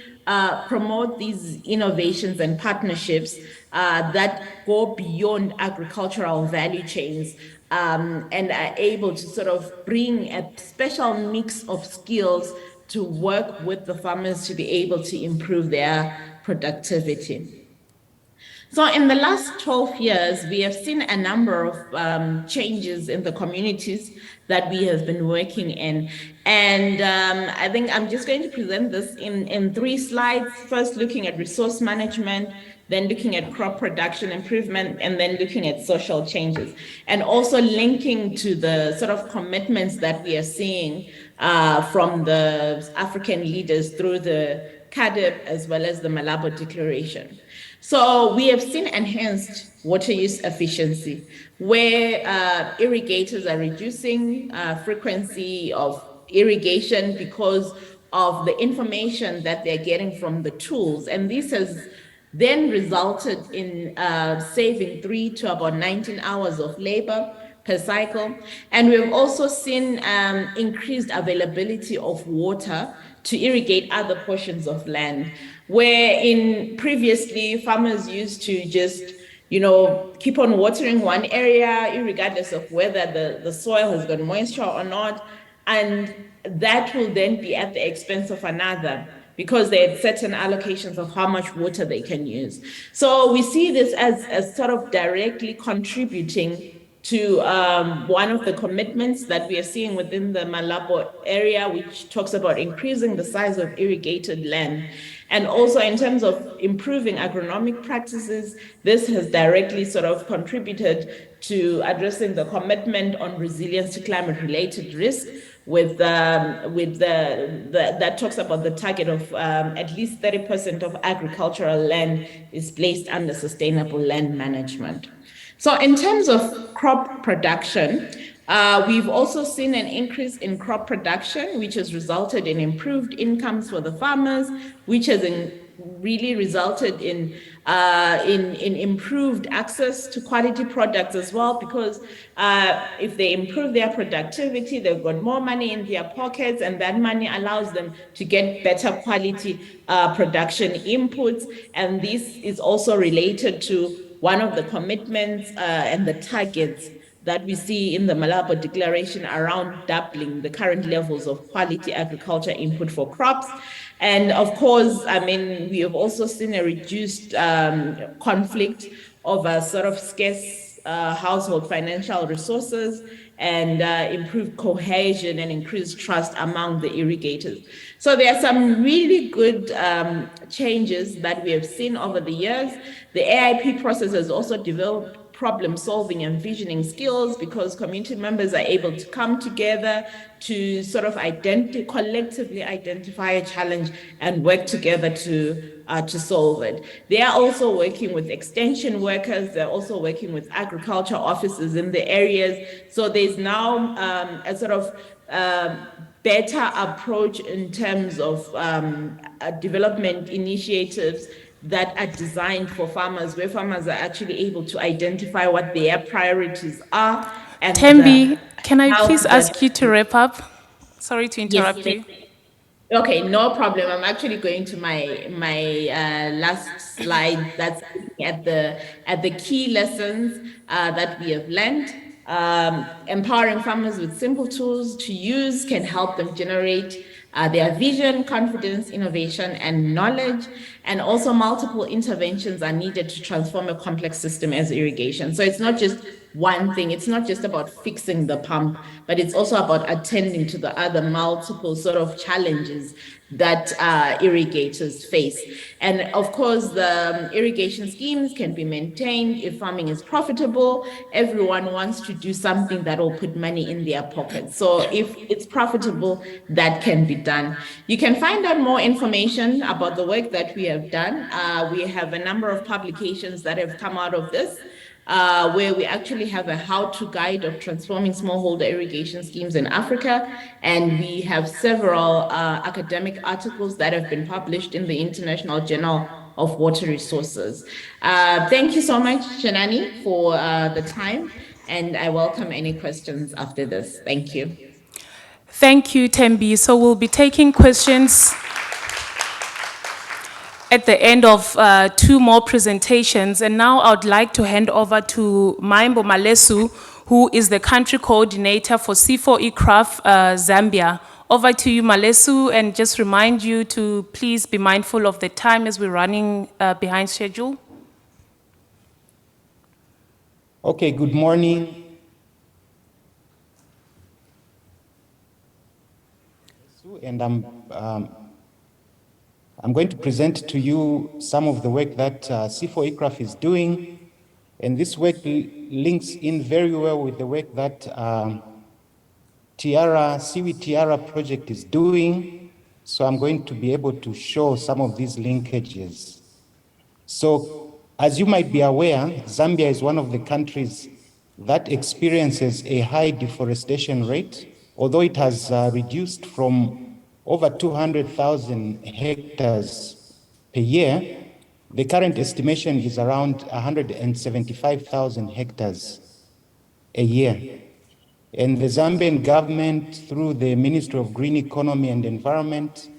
promote these innovations and partnerships that go beyond agricultural value chains and are able to sort of bring a special mix of skills to work with the farmers to be able to improve their productivity. So in the last 12 years, we have seen a number of changes in the communities that we have been working in. And I think I'm just going to present this in 3 slides. First, looking at resource management, then looking at crop production improvement, and then looking at social changes. And also linking to the sort of commitments that we are seeing from the African leaders through the CADIP as well as the Malabo Declaration. So we have seen enhanced water use efficiency, where irrigators are reducing frequency of irrigation because of the information that they're getting from the tools. And this has then resulted in saving 3 to about 19 hours of labor per cycle. And we've also seen increased availability of water to irrigate other portions of land, where in previously farmers used to just, keep on watering one area, regardless of whether the soil has got moisture or not. And that will then be at the expense of another, because they had certain allocations of how much water they can use. So we see this as sort of directly contributing to one of the commitments that we are seeing within the Malabo area, which talks about increasing the size of irrigated land. And also in terms of improving agronomic practices, this has directly sort of contributed to addressing the commitment on resilience to climate-related risk, with that talks about the target of at least 30% of agricultural land is placed under sustainable land management. So in terms of crop production, we've also seen an increase in crop production, which has resulted in improved incomes for the farmers, which has really resulted in improved access to quality products as well, because if they improve their productivity, they've got more money in their pockets, and that money allows them to get better quality production inputs. And this is also related to one of the commitments and the targets that we see in the Malabo Declaration around doubling the current levels of quality agriculture input for crops. And of course, we have also seen a reduced conflict over sort of scarce household financial resources, and improved cohesion and increased trust among the irrigators. So there are some really good changes that we have seen over the years. The AIP process has also developed problem-solving and visioning skills, because community members are able to come together to sort of collectively identify a challenge and work together to solve it. They are also working with extension workers. They're also working with agriculture officers in the areas. So there's now a sort of better approach in terms of development initiatives that are designed for farmers, where farmers are actually able to identify what their priorities are. And Tembi, can I please ask you to wrap up? Sorry to interrupt you. Okay, no problem. I'm actually going to my last slide. That's at the key lessons that we have learned. Empowering farmers with simple tools to use can help them generate their vision, confidence, innovation, and knowledge. And also multiple interventions are needed to transform a complex system as irrigation. So it's not just one thing. It's not just about fixing the pump, but it's also about attending to the other multiple sort of challenges that irrigators face. And of course, the irrigation schemes can be maintained if farming is profitable. Everyone wants to do something that will put money in their pockets. So if it's profitable, that can be done. You can find out more information about the work that we have done. We have a number of publications that have come out of this. where we actually have a how-to guide of transforming smallholder irrigation schemes in Africa. And we have several academic articles that have been published in the International Journal of Water Resources. Thank you so much, Shanani, for the time. And I welcome any questions after this. Thank you. Thank you, Tembi. So we'll be taking questions at the end of 2 more presentations. And now I'd like to hand over to Maimbo Malesu, who is the country coordinator for CIFOR-ICRAF Zambia. Over to you, Malesu, and just remind you to please be mindful of the time as we're running behind schedule. Okay, good morning. And I'm going to present to you some of the work that CIFOR-ICRAF is doing. And this work links in very well with the work that SIWI Tiara project is doing. So I'm going to be able to show some of these linkages. So as you might be aware, Zambia is one of the countries that experiences a high deforestation rate, although it has reduced from over 200,000 hectares per year. The current estimation is around 175,000 hectares a year. And the Zambian government, through the Ministry of Green Economy and Environment,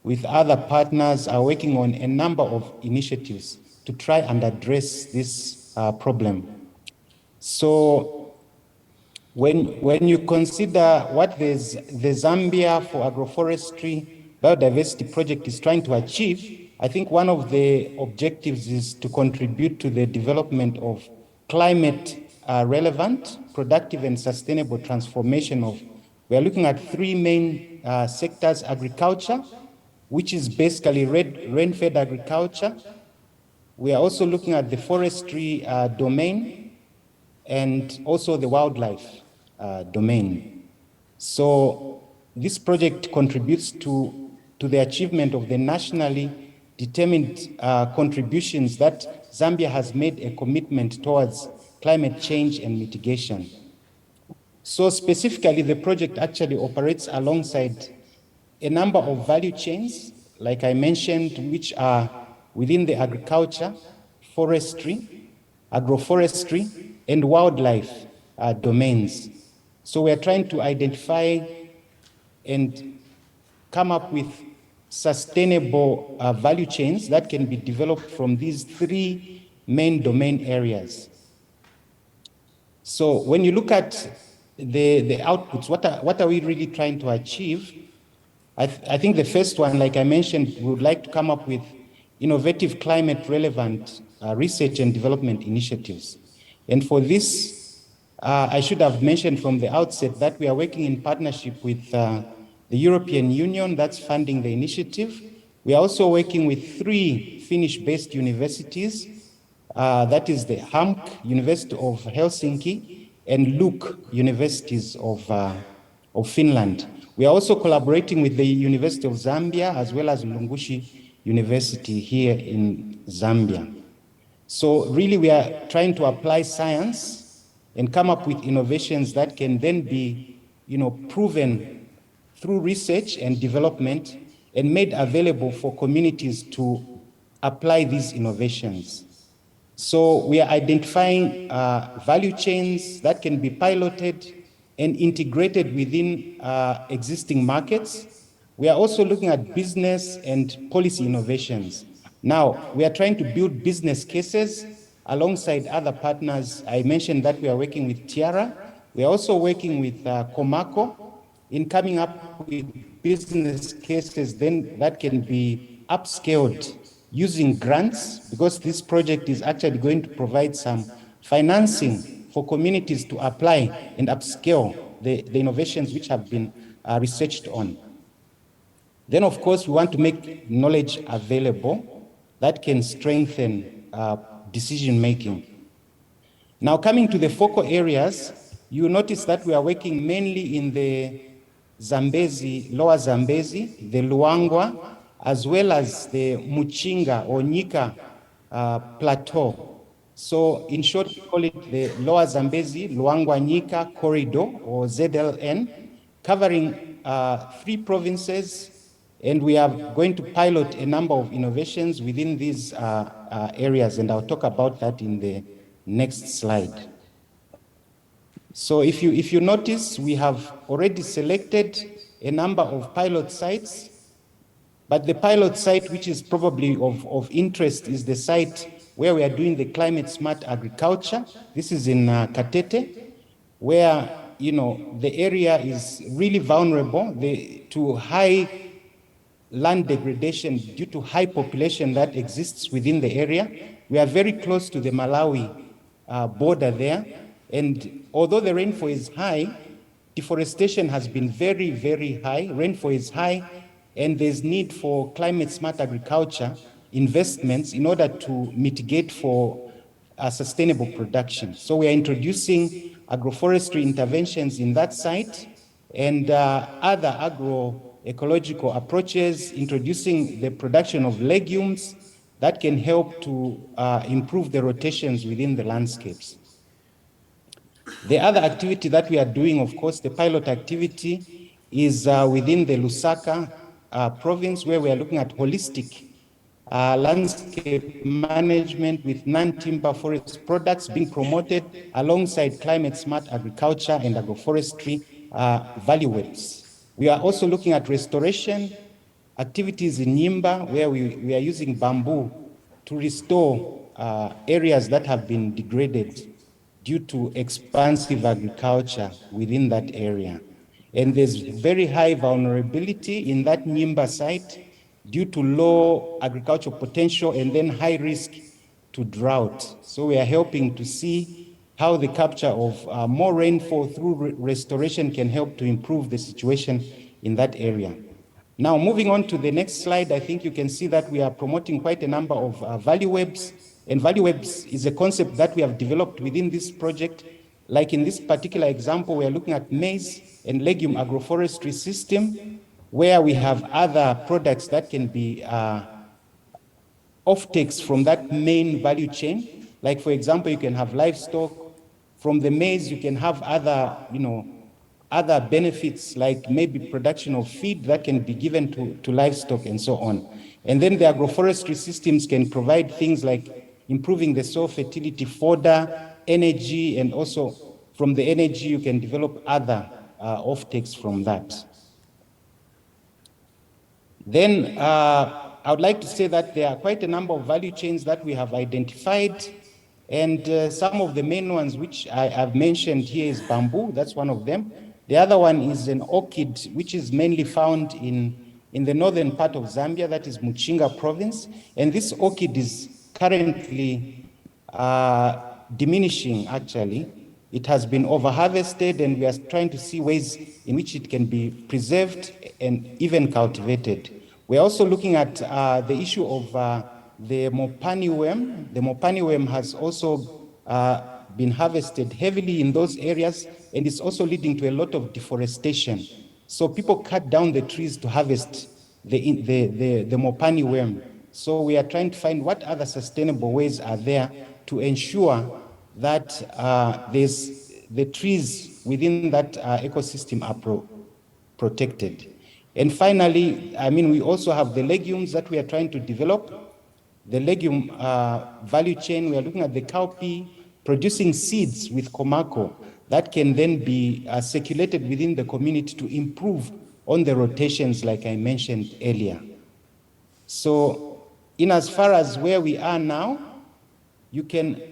with other partners, are working on a number of initiatives to try and address this problem. So when you consider what the Zambia for Agroforestry Biodiversity Project is trying to achieve, I think one of the objectives is to contribute to the development of climate relevant, productive and sustainable transformation of, we are looking at 3 main sectors: agriculture, which is basically rain-fed agriculture. We are also looking at the forestry domain and also the wildlife domain. So this project contributes to the achievement of the nationally determined contributions that Zambia has made a commitment towards climate change and mitigation. So specifically, the project actually operates alongside a number of value chains, like I mentioned, which are within the agriculture, forestry, agroforestry, and wildlife domains. So we are trying to identify and come up with sustainable value chains that can be developed from these 3 main domain areas. So when you look at the outputs, what are we really trying to achieve? I think the first one, like I mentioned, we would like to come up with innovative climate relevant research and development initiatives. And for this, I should have mentioned from the outset that we are working in partnership with the European Union that's funding the initiative. We are also working with 3 Finnish-based universities, that is the HAMK, University of Helsinki, and Luk Universities of Finland. We are also collaborating with the University of Zambia as well as Lungushi University here in Zambia. So really we are trying to apply science and come up with innovations that can then be proven through research and development and made available for communities to apply these innovations. So we are identifying value chains that can be piloted and integrated within existing markets. We are also looking at business and policy innovations. Now, we are trying to build business cases alongside other partners. I mentioned that we are working with Tiara. We are also working with Komako in coming up with business cases then that can be upscaled using grants, because this project is actually going to provide some financing for communities to apply and upscale the innovations which have been researched on. Then, of course, we want to make knowledge available that can strengthen decision-making. Now, coming to the focal areas, you notice that we are working mainly in the Zambezi, Lower Zambezi, the Luangwa, as well as the Muchinga or Nyika plateau. So in short, we call it the Lower Zambezi Luangwa-Nyika Corridor, or ZLN, covering 3 provinces, and we are going to pilot a number of innovations within these areas, and I'll talk about that in the next slide. So if you notice, we have already selected a number of pilot sites, but the pilot site which is probably of interest is the site where we are doing the climate smart agriculture. This is in Katete, where the area is really vulnerable to high land degradation due to high population that exists within the area. We are very close to the Malawi border there, and although the rainfall is high, deforestation has been very, very high. Rainfall is high, and there's need for climate smart agriculture investments in order to mitigate for sustainable production. So we are introducing agroforestry interventions in that site and other agroecological approaches, introducing the production of legumes that can help to improve the rotations within the landscapes. The other activity that we are doing, of course, the pilot activity, is within the Lusaka province, where we are looking at holistic landscape management with non-timber forest products being promoted alongside climate smart agriculture and agroforestry value webs. We are also looking at restoration activities in Nyimba, where we are using bamboo to restore areas that have been degraded due to expansive agriculture within that area. And there's very high vulnerability in that Nyimba site due to low agricultural potential and then high risk to drought. So we are helping to see how the capture of more rainfall through restoration can help to improve the situation in that area. Now, moving on to the next slide, I think you can see that we are promoting quite a number of value webs. And value webs is a concept that we have developed within this project. Like in this particular example, we are looking at maize and legume agroforestry system, where we have other products that can be offtakes from that main value chain. Like, for example, you can have livestock. From the maize, you can have other, other benefits, like maybe production of feed that can be given to livestock and so on. And then the agroforestry systems can provide things like improving the soil fertility, fodder, energy, and also from the energy, you can develop other offtakes from that. Then I would like to say that there are quite a number of value chains that we have identified, and some of the main ones which I have mentioned here is bamboo. That's one of them. The other one is an orchid, which is mainly found in the northern part of Zambia, that is Muchinga province. And this orchid is currently diminishing, actually. It has been over-harvested, and we are trying to see ways in which it can be preserved and even cultivated. We're also looking at the issue of the mopani worm. The mopani worm has also been harvested heavily in those areas, and it's also leading to a lot of deforestation. So people cut down the trees to harvest the mopani worm. So we are trying to find what other sustainable ways are there to ensure that the trees within that ecosystem are protected. And finally, we also have the legumes that we are trying to develop. The legume value chain, we are looking at the cowpea producing seeds with Komako that can then be circulated within the community to improve on the rotations like I mentioned earlier. So in as far as where we are now, you can,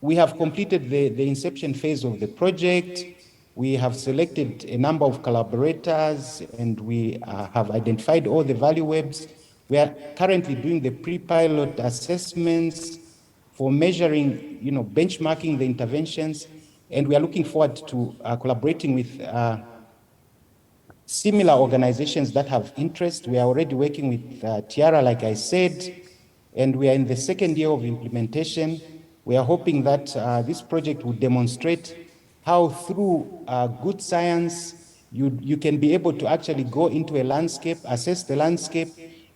we have completed the inception phase of the project. We have selected a number of collaborators, and we have identified all the value webs. We are currently doing the pre-pilot assessments for measuring, benchmarking the interventions, and we are looking forward to collaborating with similar organizations that have interest. We are already working with Tiara, like I said, and we are in the second year of implementation. We are hoping that this project will demonstrate how through good science, you can be able to actually go into a landscape, assess the landscape,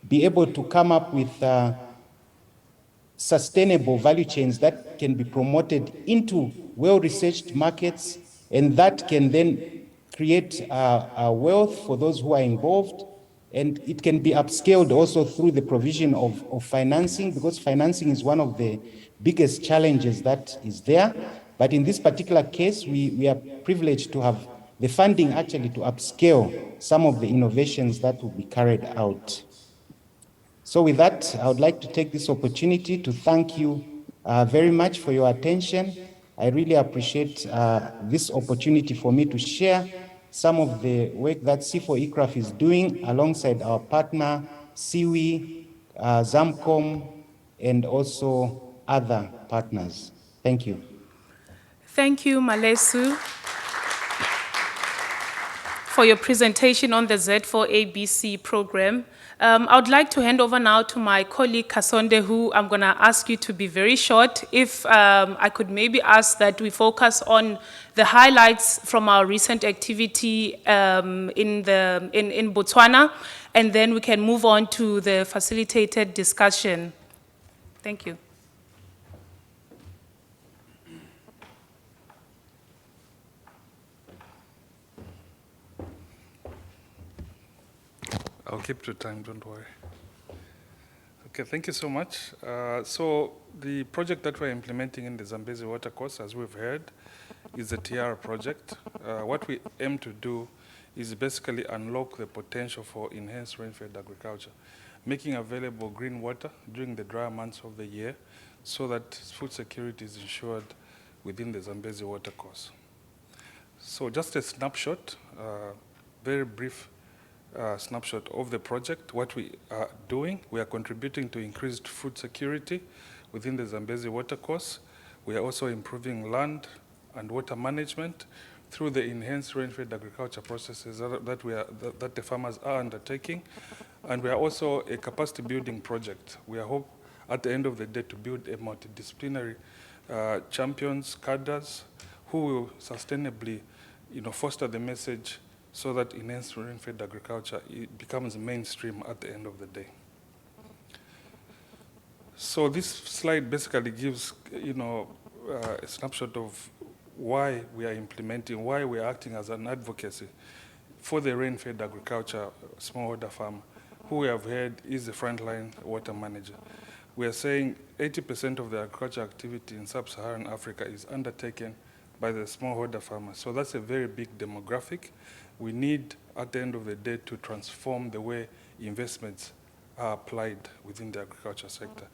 be able to come up with sustainable value chains that can be promoted into well-researched markets, and that can then create wealth for those who are involved. And it can be upscaled also through the provision of financing, because financing is one of the biggest challenges that is there. But in this particular case, we are privileged to have the funding actually to upscale some of the innovations that will be carried out. So with that, I would like to take this opportunity to thank you very much for your attention. I really appreciate this opportunity for me to share some of the work that CIFOR-ICRAF is doing alongside our partner, SIWI, ZAMCOM, and also other partners. Thank you. Thank you, Malesu, for your presentation on the Z4ABC program. I would like to hand over now to my colleague Kasonde, who I'm going to ask you to be very short. If I could maybe ask that we focus on the highlights from our recent activity in Botswana, and then we can move on to the facilitated discussion. Thank you. I'll keep to time, don't worry. Okay, thank you so much. So the project that we're implementing in the Zambezi watercourse, as we've heard, is the TR project. What we aim to do is basically unlock the potential for enhanced rainfed agriculture, making available green water during the drier months of the year so that food security is ensured within the Zambezi watercourse. So just a snapshot, very brief snapshot of the project. What we are doing, we are contributing to increased food security within the Zambezi watercourse. We are also improving land and water management through the enhanced rainfed agriculture processes that the farmers are undertaking. And we are also a capacity building project. We hope at the end of the day to build a multidisciplinary champions, cadres, who will sustainably foster the message so that enhanced rainfed agriculture becomes mainstream at the end of the day. So this slide basically gives a snapshot of why we are implementing, why we are acting as an advocacy for the rainfed agriculture smallholder farmer, who we have heard is the frontline water manager. We are saying 80% of the agriculture activity in sub-Saharan Africa is undertaken by the smallholder farmer. So that's a very big demographic. We need, at the end of the day, to transform the way investments are applied within the agriculture sector.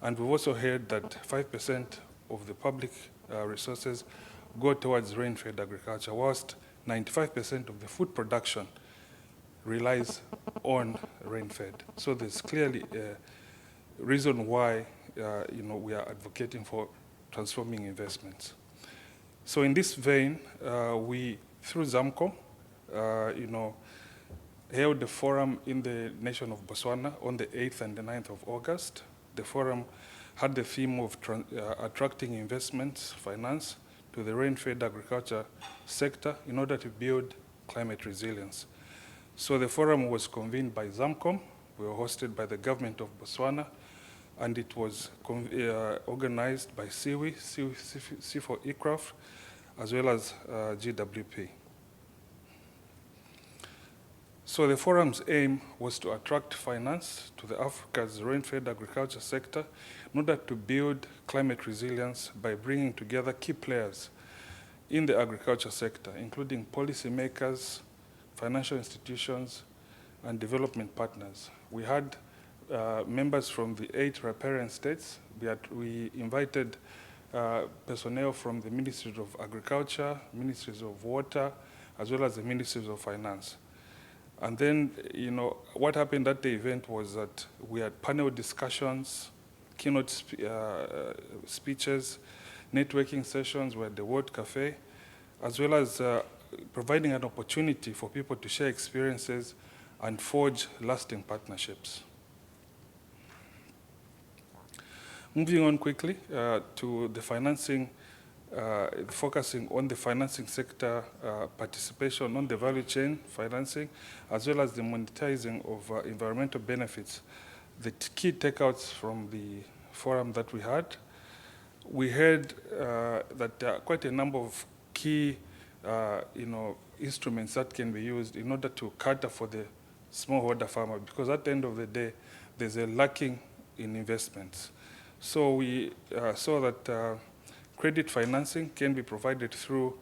And we've also heard that 5% of the public resources go towards rain-fed agriculture, whilst 95% of the food production relies on rain-fed. So there's clearly a reason why we are advocating for transforming investments. So in this vein, we, through ZAMCOM, held a forum in the nation of Botswana on the 8th and the 9th of August. The forum had the theme of attracting investments, finance, to the rain-fed agriculture sector in order to build climate resilience. So the forum was convened by ZAMCOM. We were hosted by the government of Botswana, and it was organized by SIWI, CIFOR-ICRAF, as well as GWP. So the forum's aim was to attract finance to the Africa's rain-fed agriculture sector in order to build climate resilience by bringing together key players in the agriculture sector, including policymakers, financial institutions, and development partners. We had members from the 8 riparian states. We invited personnel from the Ministries of Agriculture, Ministries of Water, as well as the Ministries of Finance. And then, what happened at the event was that we had panel discussions, keynote speeches, networking sessions. We had the World Cafe, as well as providing an opportunity for people to share experiences and forge lasting partnerships. Moving on quickly to the financing, focusing on the financing sector participation on the value chain financing, as well as the monetizing of environmental benefits. The key takeouts from the forum that we had. We heard that there are quite a number of key instruments that can be used in order to cater for the smallholder farmer, because at the end of the day, there's a lacking in investments. So we saw that credit financing can be provided through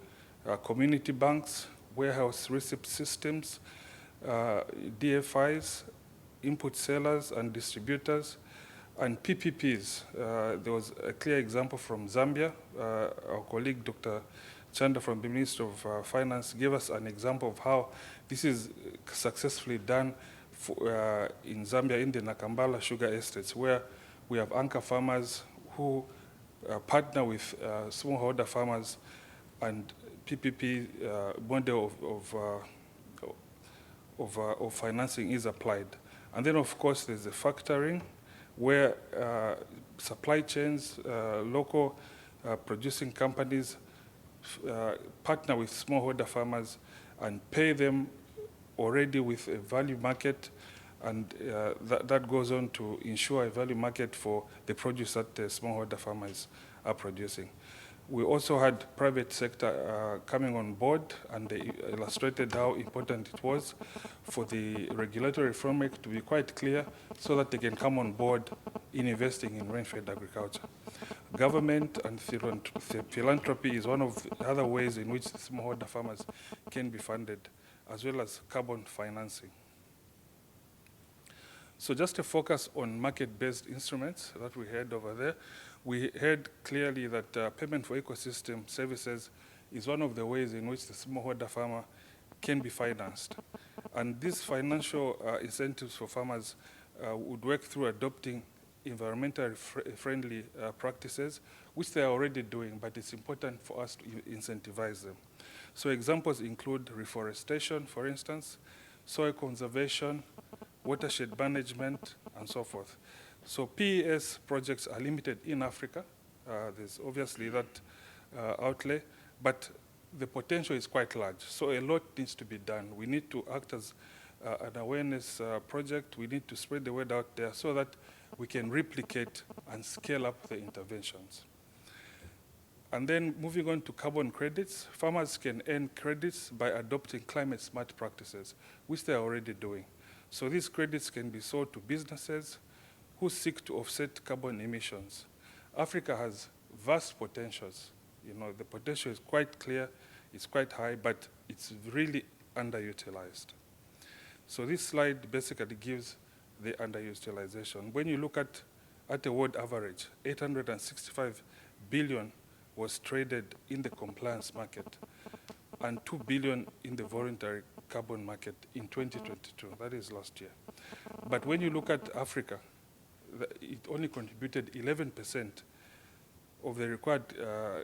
community banks, warehouse receipt systems, DFIs, input sellers and distributors, and PPPs. There was a clear example from Zambia. Our colleague, Dr. Chanda from the Ministry of Finance, gave us an example of how this is successfully done in Zambia, in the Nakambala sugar estates, where we have anchor farmers who partner with smallholder farmers, and PPP model of financing is applied. And then, of course, there's the factoring, where supply chains, local producing companies partner with smallholder farmers and pay them already with a value market, and that goes on to ensure a value market for the produce that the smallholder farmers are producing. We also had private sector coming on board, and they illustrated how important it was for the regulatory framework to be quite clear so that they can come on board in investing in rainfed agriculture. Government and philanthropy is one of the other ways in which the smallholder farmers can be funded, as well as carbon financing. So just to focus on market-based instruments that we had over there, we heard clearly that payment for ecosystem services is one of the ways in which the smallholder farmer can be financed. And these financial incentives for farmers would work through adopting environmentally friendly practices, which they are already doing, but it's important for us to incentivize them. So examples include reforestation, for instance, soil conservation, watershed management, and so forth. So PES projects are limited in Africa. There's obviously that outlay, but the potential is quite large. So a lot needs to be done. We need to act as an awareness project. We need to spread the word out there so that we can replicate and scale up the interventions. And then moving on to carbon credits, farmers can earn credits by adopting climate smart practices, which they're already doing. So these credits can be sold to businesses who seek to offset carbon emissions. Africa has vast potentials. The potential is quite clear, it's quite high, but it's really underutilized. So this slide basically gives the underutilization. When you look at the world average, 865 billion was traded in the compliance market and 2 billion in the voluntary carbon market in 2022. That is last year. But when you look at Africa, it only contributed 11% of the required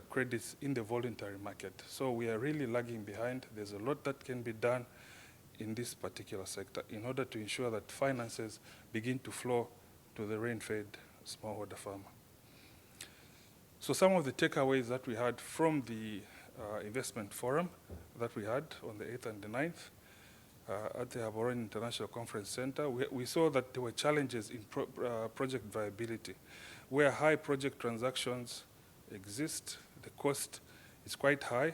credits in the voluntary market. So we are really lagging behind. There's a lot that can be done in this particular sector in order to ensure that finances begin to flow to the rain-fed smallholder farmer. So some of the takeaways that we had from the investment forum that we had on the 8th and the 9th, at the Gaborone International Conference Center, we saw that there were challenges in project viability, where high project transactions exist. The cost is quite high,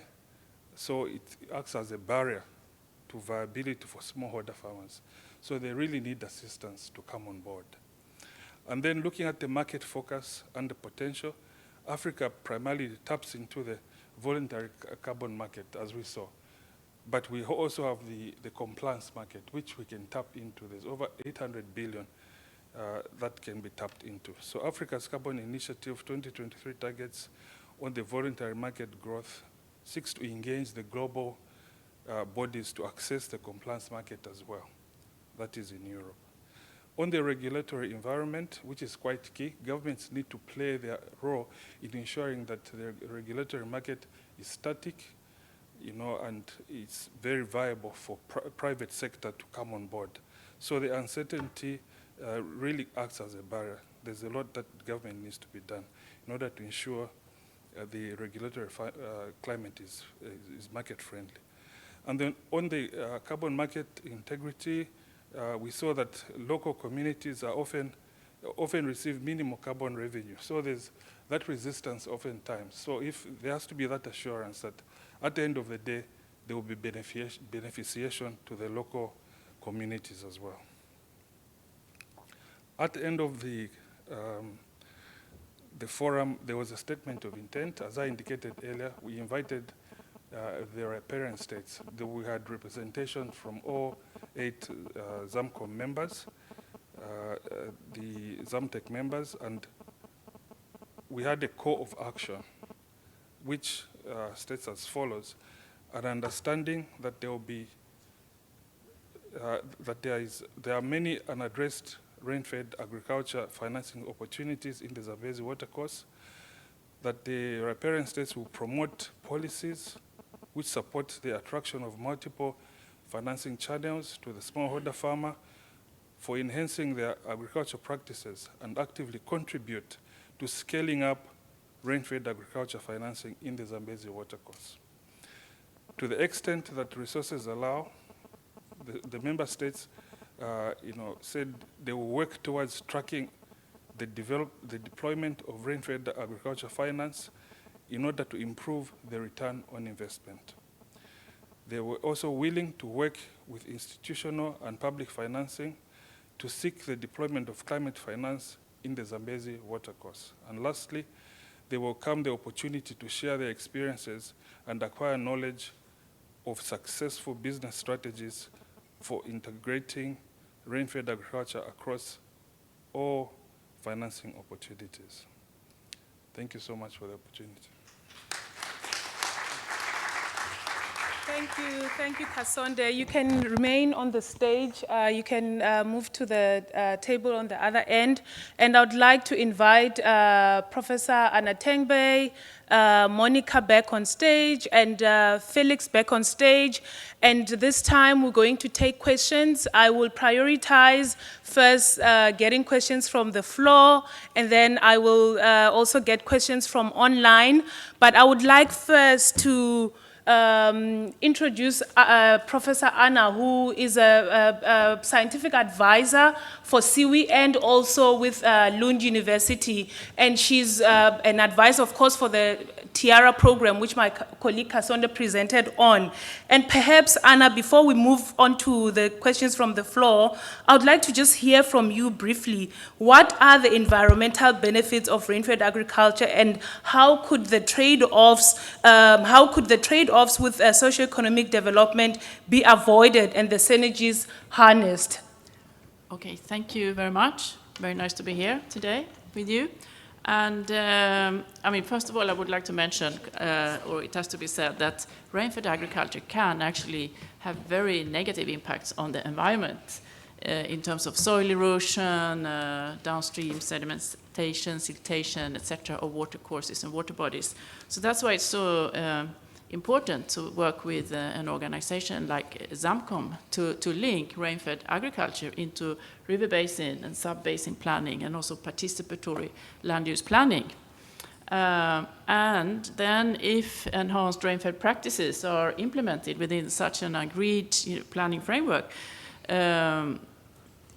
so it acts as a barrier to viability for smallholder farmers. So they really need assistance to come on board. And then looking at the market focus and the potential, Africa primarily taps into the voluntary carbon market, as we saw. But we also have the compliance market, which we can tap into. There's over 800 billion that can be tapped into. So Africa's Carbon Initiative 2023 targets on the voluntary market growth seeks to engage the global bodies to access the compliance market as well. That is in Europe. On the regulatory environment, which is quite key, governments need to play their role in ensuring that the regulatory market is static, and it's very viable for private sector to come on board. So the uncertainty really acts as a barrier. There's a lot that government needs to be done in order to ensure the regulatory climate is market friendly. And then on the carbon market integrity, we saw that local communities are often often receive minimal carbon revenue. So there's that resistance oftentimes. So if there has to be that assurance that at the end of the day, there will be beneficiation to the local communities as well. At the end of the forum, there was a statement of intent. As I indicated earlier, we invited the riparian states. We had representation from all 8 ZAMCOM members, the ZAMTEC members, and we had a call of action, which states as follows: an understanding that there will be there are many unaddressed rain-fed agriculture financing opportunities in the Zambezi watercourse, that the riparian states will promote policies which support the attraction of multiple financing channels to the smallholder farmer for enhancing their agricultural practices and actively contribute to scaling up rain-fed agriculture financing in the Zambezi watercourse. To the extent that resources allow, the member states said they will work towards tracking the deployment of rain-fed agriculture finance in order to improve the return on investment. They were also willing to work with institutional and public financing to seek the deployment of climate finance in the Zambezi watercourse. And lastly, they welcome the opportunity to share their experiences and acquire knowledge of successful business strategies for integrating rain-fed agriculture across all financing opportunities. Thank you so much for the opportunity. Thank you, Kasonde. You can remain on the stage. You can move to the table on the other end. And I would like to invite Professor Anatengbe, Monica back on stage, and Felix back on stage. And this time we're going to take questions. I will prioritize first getting questions from the floor, and then I will also get questions from online. But I would like first to introduce Professor Anna, who is a scientific advisor for SIWI and also with Lund University. And she's an advisor, of course, for the Tiara program, which my colleague Kasonde presented on. And perhaps, Anna, before we move on to the questions from the floor, I would like to just hear from you briefly. What are the environmental benefits of rain-fed agriculture, and how could the trade-offs with socioeconomic development be avoided and the synergies harnessed? Okay, thank you very much. Very nice to be here today with you. And first of all, I would like to mention, or it has to be said, that rain-fed agriculture can actually have very negative impacts on the environment in terms of soil erosion, downstream sedimentation, siltation, etc., of water courses and water bodies. So that's why it's so important to work with an organization like ZAMCOM to link rain-fed agriculture into river basin and sub-basin planning, and also participatory land use planning. And then if enhanced rain-fed practices are implemented within such an agreed planning framework,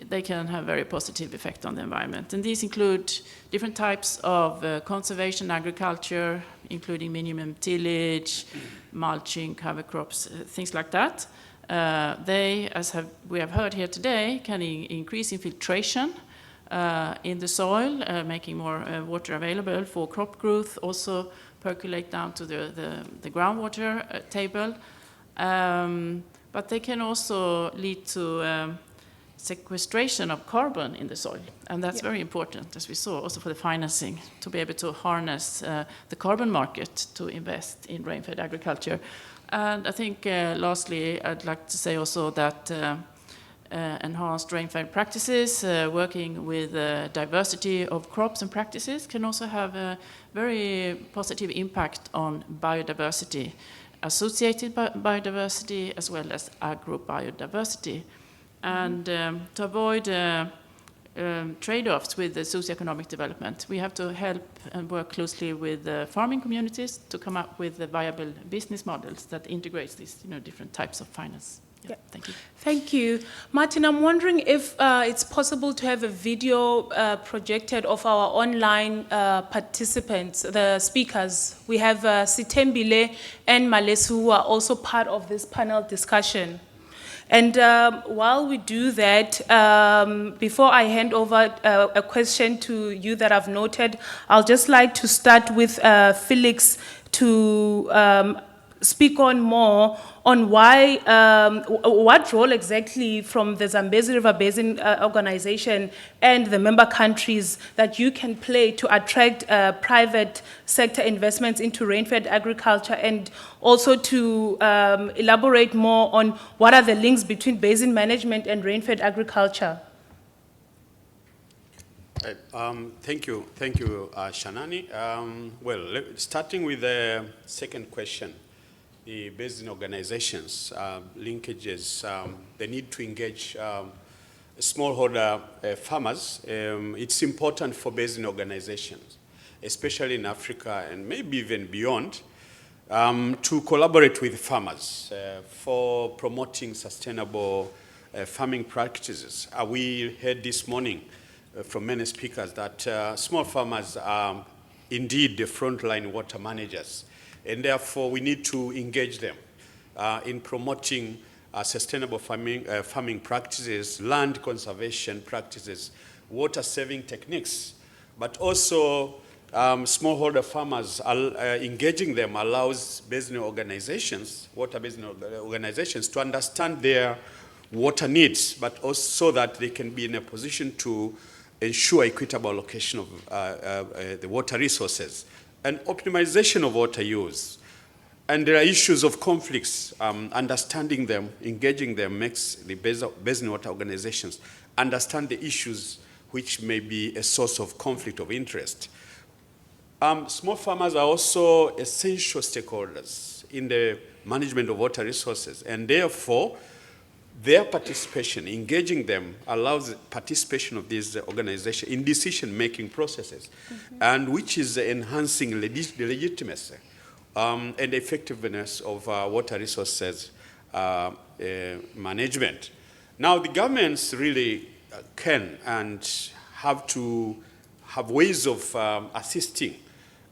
they can have very positive effect on the environment. And these include different types of conservation agriculture, including minimum tillage, mulching, cover crops, things like that. They, we have heard here today, can increase infiltration in the soil, making more water available for crop growth, also percolate down to the groundwater table. But they can also lead to sequestration of carbon in the soil, and that's very important, as we saw, also for the financing, to be able to harness the carbon market to invest in rain-fed agriculture. And I think, lastly, I'd like to say also that enhanced rain-fed practices, working with diversity of crops and practices, can also have a very positive impact on biodiversity, associated biodiversity, as well as agrobiodiversity. And to avoid trade-offs with the socioeconomic development, we have to help and work closely with the farming communities to come up with the viable business models that integrates these different types of finance. Yeah, thank you. Thank you. Martin, I'm wondering if it's possible to have a video projected of our online participants, the speakers. We have Sitembile and Malesu who are also part of this panel discussion. And while we do that, before I hand over a question to you that I've noted, I'll just like to start with Felix to speak on more on why, what role exactly from the Zambezi River Basin Organization and the member countries that you can play to attract private sector investments into rainfed agriculture, and also to elaborate more on what are the links between basin management and rainfed agriculture. Thank you, Shanani. Starting with the second question, the basin organizations, linkages, the need to engage smallholder farmers. It's important for basin organizations, especially in Africa and maybe even beyond, to collaborate with farmers for promoting sustainable farming practices. We heard this morning from many speakers that small farmers are indeed the frontline water managers, and therefore we need to engage them in promoting sustainable farming practices, land conservation practices, water-saving techniques, but also smallholder farmers. Engaging them allows basin organizations, water basin organizations, to understand their water needs, but also so that they can be in a position to ensure equitable allocation of the water resources and optimization of water use. And there are issues of conflicts. Understanding them, engaging them makes the basin water organizations understand the issues which may be a source of conflict of interest. Small farmers are also essential stakeholders in the management of water resources, and therefore their participation, engaging them, allows participation of these organizations in decision-making processes, and which is enhancing the legitimacy and effectiveness of water resources management. Now, the governments really can and have to have ways of assisting,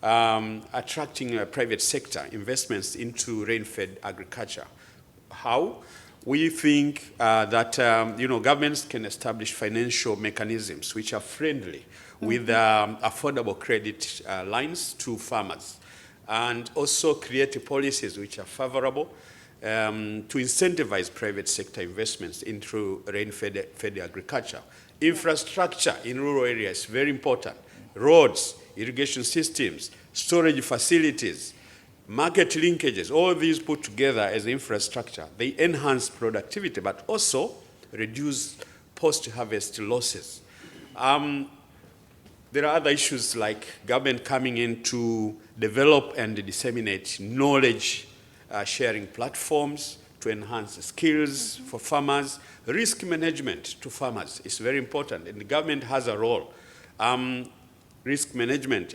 attracting private sector investments into rain-fed agriculture. How? We think that governments can establish financial mechanisms which are friendly with affordable credit lines to farmers, and also create policies which are favorable to incentivize private sector investments into rain-fed agriculture. Infrastructure in rural areas is very important. Roads, irrigation systems, storage facilities, market linkages, all these put together as infrastructure, they enhance productivity, but also reduce post-harvest losses. There are other issues like government coming in to develop and disseminate knowledge sharing platforms to enhance skills for farmers. Risk management to farmers is very important, and the government has a role. Risk management,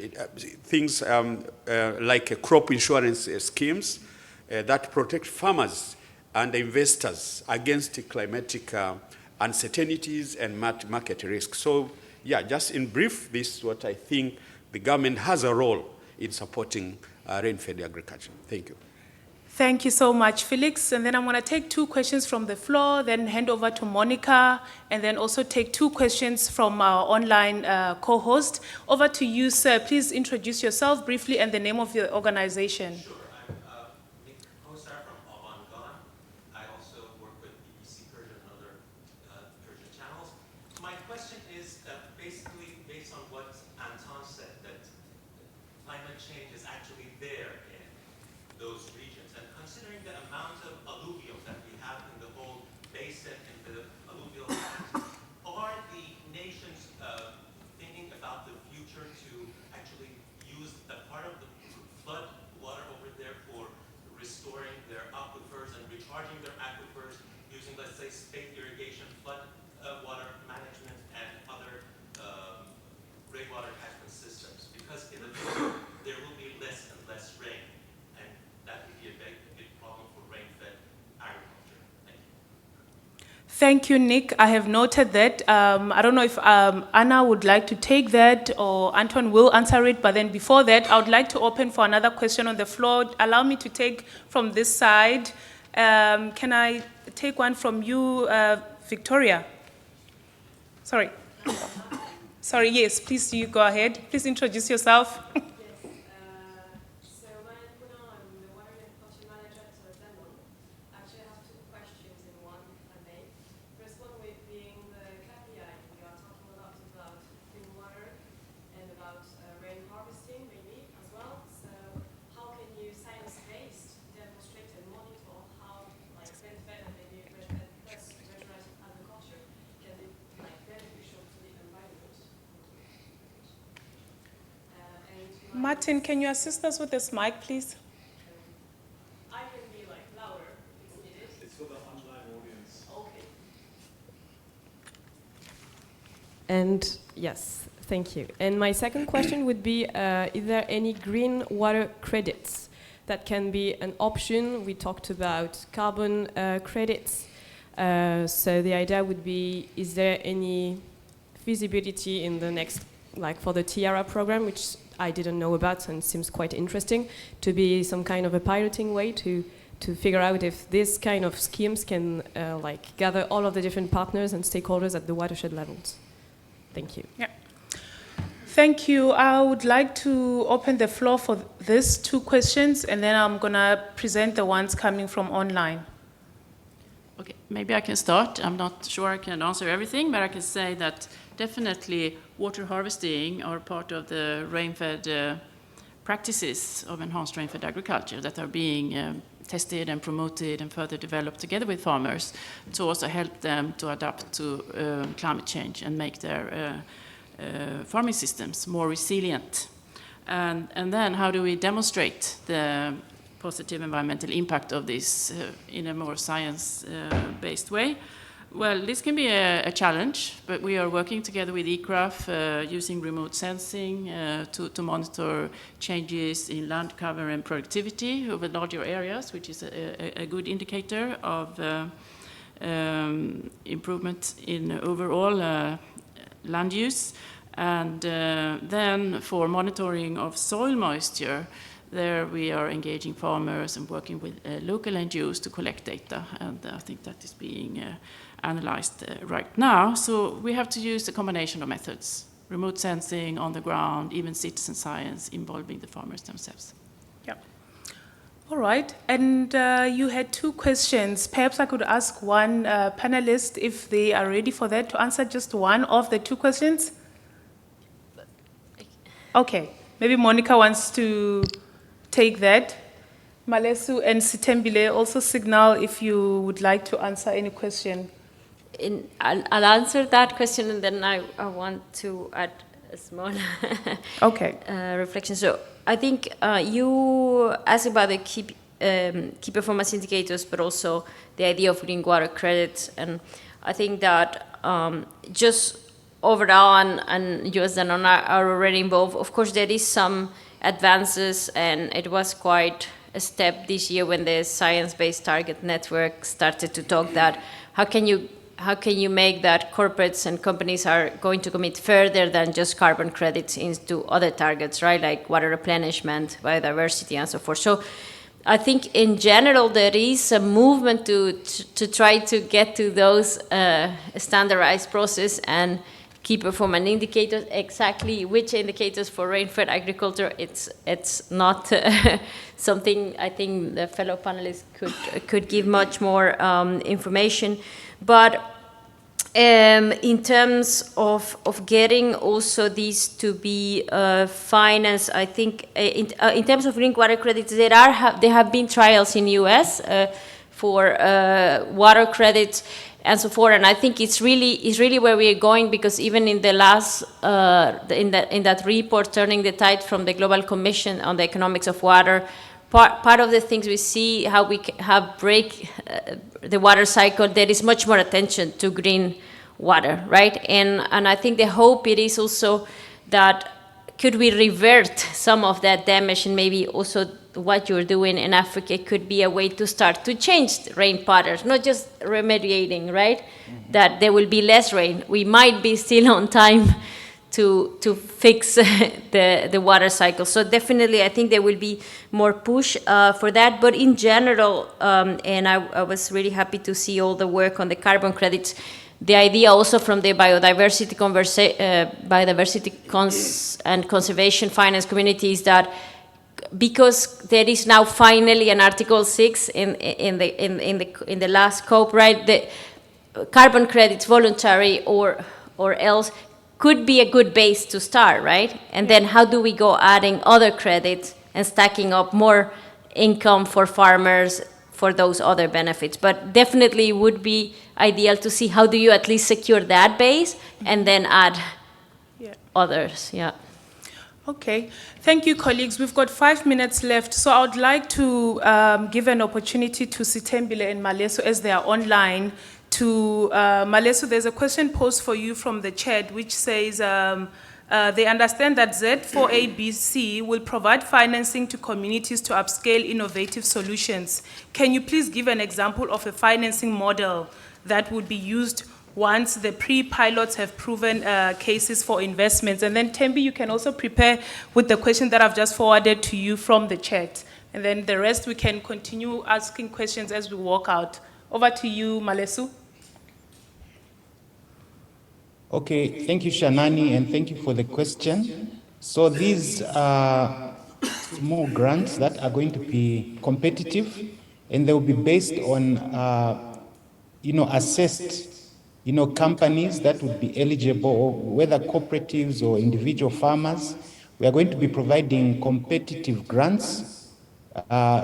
things like crop insurance schemes that protect farmers and investors against climatic uncertainties and market risks. So, yeah, just in brief, this is what I think the government has a role in supporting rain-fed agriculture. Thank you. Thank you so much, Felix. And then I'm going to take 2 questions from the floor, then hand over to Monica, and then also take 2 questions from our online co-host. Over to you, sir. Please introduce yourself briefly and the name of your organization. Sure. I'm from Avant-Garde. I also work with BBC Persian and other Persian channels. My question is basically based on what Anton said, that climate change is actually there in those regions. And considering the amount of alluvium that we have in the whole basin, in the alluvial lands, are the nations thinking about the future to actually use a part of the flood water over there for restoring their aquifers and recharging their aquifers using, let's say, spade irrigation, flood water management, and other rainwater catchment systems? Because in the future, there will be less and less rain, and that would be a big problem for rain-fed agriculture. Thank you. Thank you, Nick. I have noted that. I don't know if Anna would like to take that or Anton will answer it, but then before that, I would like to open for another question on the floor. Allow me to take from this side. Can I take one from you, Victoria? Sorry. Sorry, yes, please you go ahead. Please introduce yourself. Martin, can you assist us with this mic, please? I can be louder if needed. It's for the online audience. Okay. And yes, thank you. And my second question would be, is there any green water credits that can be an option? We talked about carbon credits. So the idea would be, is there any feasibility in the next, for the Tiara program, which I didn't know about and seems quite interesting, to be some kind of a piloting way to figure out if this kind of schemes can gather all of the different partners and stakeholders at the watershed levels. Thank you. Yeah. Thank you. I would like to open the floor for these two questions, and then I'm going to present the ones coming from online. Okay, maybe I can start. I'm not sure I can answer everything, but I can say that definitely water harvesting are part of the rainfed practices of enhanced rainfed agriculture that are being tested and promoted and further developed together with farmers to also help them to adapt to climate change and make their farming systems more resilient. And then how do we demonstrate the positive environmental impact of this in a more science-based way? Well, this can be a challenge, but we are working together with ICRAF using remote sensing to monitor changes in land cover and productivity over larger areas, which is a good indicator of improvement in overall land use. And then for monitoring of soil moisture, there we are engaging farmers and working with local NGOs to collect data, and I think that is being analyzed right now. So we have to use a combination of methods: remote sensing, on the ground, even citizen science involving the farmers themselves. Yeah. All right. And you had two questions. Perhaps I could ask one panelist if they are ready for that to answer just one of the two questions. Okay. Maybe Monica wants to take that. Malesu and Sitembile, also signal if you would like to answer any question. I'll answer that question, and then I want to add a small reflection. So I think you asked about the key performance indicators, but also the idea of green water credits. And I think that just overall, and you as Danona are already involved, of course there is some advances, and it was quite a step this year when the Science-Based Target Network started to talk that how can you make that corporates and companies are going to commit further than just carbon credits into other targets, right? Like water replenishment, biodiversity, and so forth. So I think in general there is a movement to try to get to those standardized process and key performance indicators. Exactly which indicators for rainfed agriculture, it's not something I think the fellow panelists could give much more information. But in terms of getting also these to be financed, I think in terms of green water credits, there have been trials in US for water credits and so forth, and I think it's really where we are going, because even in the last in that report, Turning the Tide from the Global Commission on the Economics of Water, part of the things we see how we have break the water cycle, there is much more attention to green water, right? And I think the hope it is also that could we revert some of that damage and maybe also what you're doing in Africa could be a way to start to change the rain patterns, not just remediating, right? That there will be less rain. We might be still on time to fix the water cycle. So definitely, I think there will be more push for that. But in general, and I was really happy to see all the work on the carbon credits. The idea also from the biodiversity and conservation finance community is that because there is now finally an Article 6 in the last COP, right? The carbon credits, voluntary or else, could be a good base to start, right? And then how do we go adding other credits and stacking up more income for farmers for those other benefits? But definitely would be ideal to see how do you at least secure that base and then add others, Okay, thank you, colleagues. We've got 5 minutes left, so I would like to give an opportunity to Sithembile and Maleso as they are online. To Maleso, there's a question posed for you from the chat, which says they understand that Z4ABC will provide financing to communities to upscale innovative solutions. Can you please give an example of a financing model that would be used once the pre-pilots have proven cases for investments? And then Tembi, you can also prepare with the question that I've just forwarded to you from the chat. And then the rest we can continue asking questions as we walk out. Over to you, Malesu. Okay, thank you, Shanani, and thank you for the question. So these are small grants that are going to be competitive, and they will be based on, assessed, companies that would be eligible, whether cooperatives or individual farmers. We are going to be providing competitive grants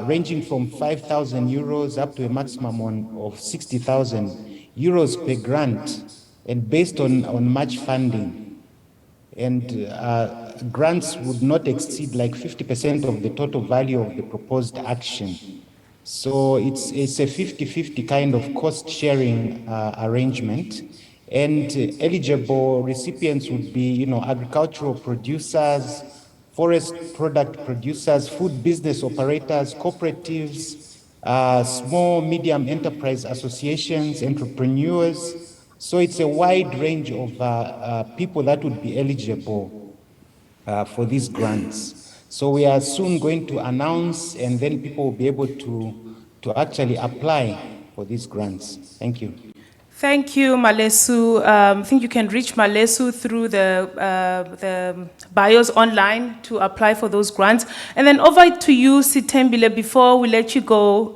ranging from 5,000 euros up to a maximum of 60,000 euros per grant, and based on match funding. And grants would not exceed like 50% of the total value of the proposed action. So it's a 50-50 kind of cost-sharing arrangement. And eligible recipients would be, agricultural producers, forest product producers, food business operators, cooperatives, small, medium enterprise associations, entrepreneurs. So it's a wide range of people that would be eligible for these grants. So we are soon going to announce, and then people will be able to actually apply for these grants. Thank you. Thank you, Malesu. I think you can reach Malesu through the bios online to apply for those grants. And then over to you, Sithembile, before we let you go.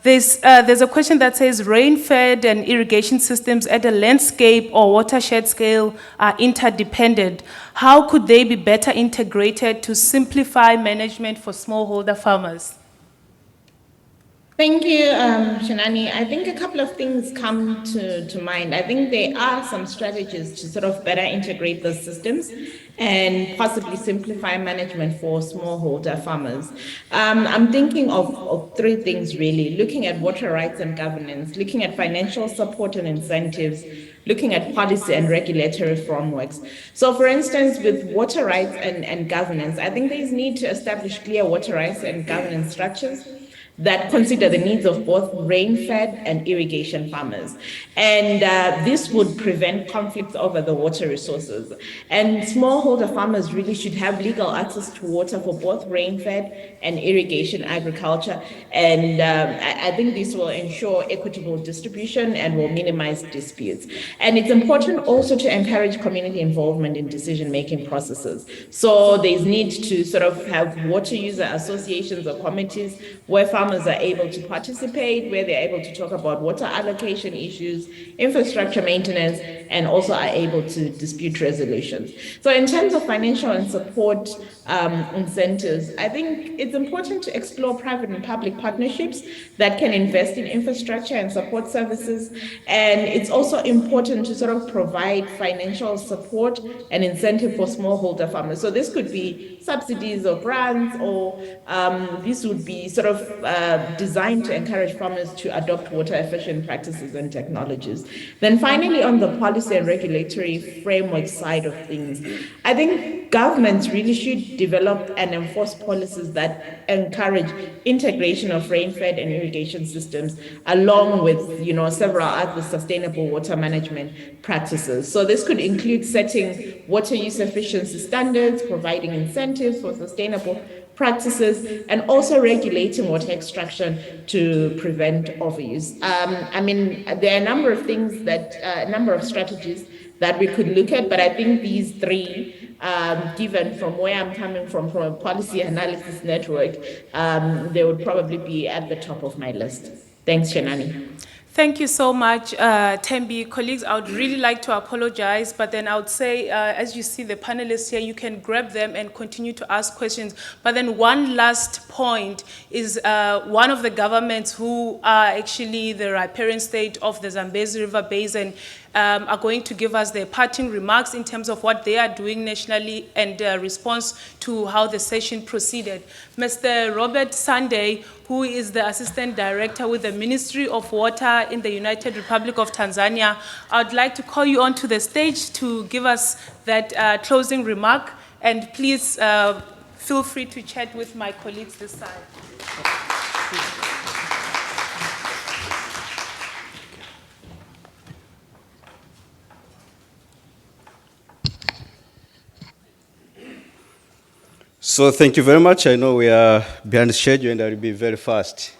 There's a question that says rain-fed and irrigation systems at a landscape or watershed scale are interdependent. How could they be better integrated to simplify management for smallholder farmers? Thank you, Shanani. I think a couple of things come to mind. I think there are some strategies to sort of better integrate those systems and possibly simplify management for smallholder farmers. I'm thinking of three things really: looking at water rights and governance, looking at financial support and incentives, looking at policy and regulatory frameworks. So for instance, with water rights and governance, I think there is need to establish clear water rights and governance structures that consider the needs of both rain-fed and irrigation farmers. And this would prevent conflicts over the water resources. And smallholder farmers really should have legal access to water for both rain-fed and irrigation agriculture. And I think this will ensure equitable distribution and will minimize disputes. And it's important also to encourage community involvement in decision-making processes. So there's need to sort of have water user associations or committees where farmers are able to participate, where they're able to talk about water allocation issues, infrastructure maintenance, and also are able to dispute resolutions. So in terms of financial and support incentives, I think it's important to explore private and public partnerships that can invest in infrastructure and support services. And it's also important to sort of provide financial support and incentive for smallholder farmers. So this could be subsidies or grants, or this would be sort of designed to encourage farmers to adopt water efficient practices and technologies. Then finally, on the policy and regulatory framework side of things, I think governments really should develop and enforce policies that encourage integration of rain-fed and irrigation systems, along with, several other sustainable water management practices. So this could include setting water use efficiency standards, providing incentives for sustainable practices, and also regulating water extraction to prevent overuse. There are a number of things a number of strategies that we could look at, but I think these three, given from where I'm coming from a policy analysis network, they would probably be at the top of my list. Thanks, Shanani. Thank you so much, Tembi. Colleagues, I would really like to apologize, but then I would say, as you see the panelists here, you can grab them and continue to ask questions. But then one last point is one of the governments who are actually the riparian state of the Zambezi River Basin are going to give us their parting remarks in terms of what they are doing nationally and response to how the session proceeded. Mr. Robert Sunday, who is the Assistant Director with the Ministry of Water in the United Republic of Tanzania, I'd like to call you onto the stage to give us that closing remark, and please feel free to chat with my colleagues this side. So thank you very much. I know we are behind schedule and I will be very fast.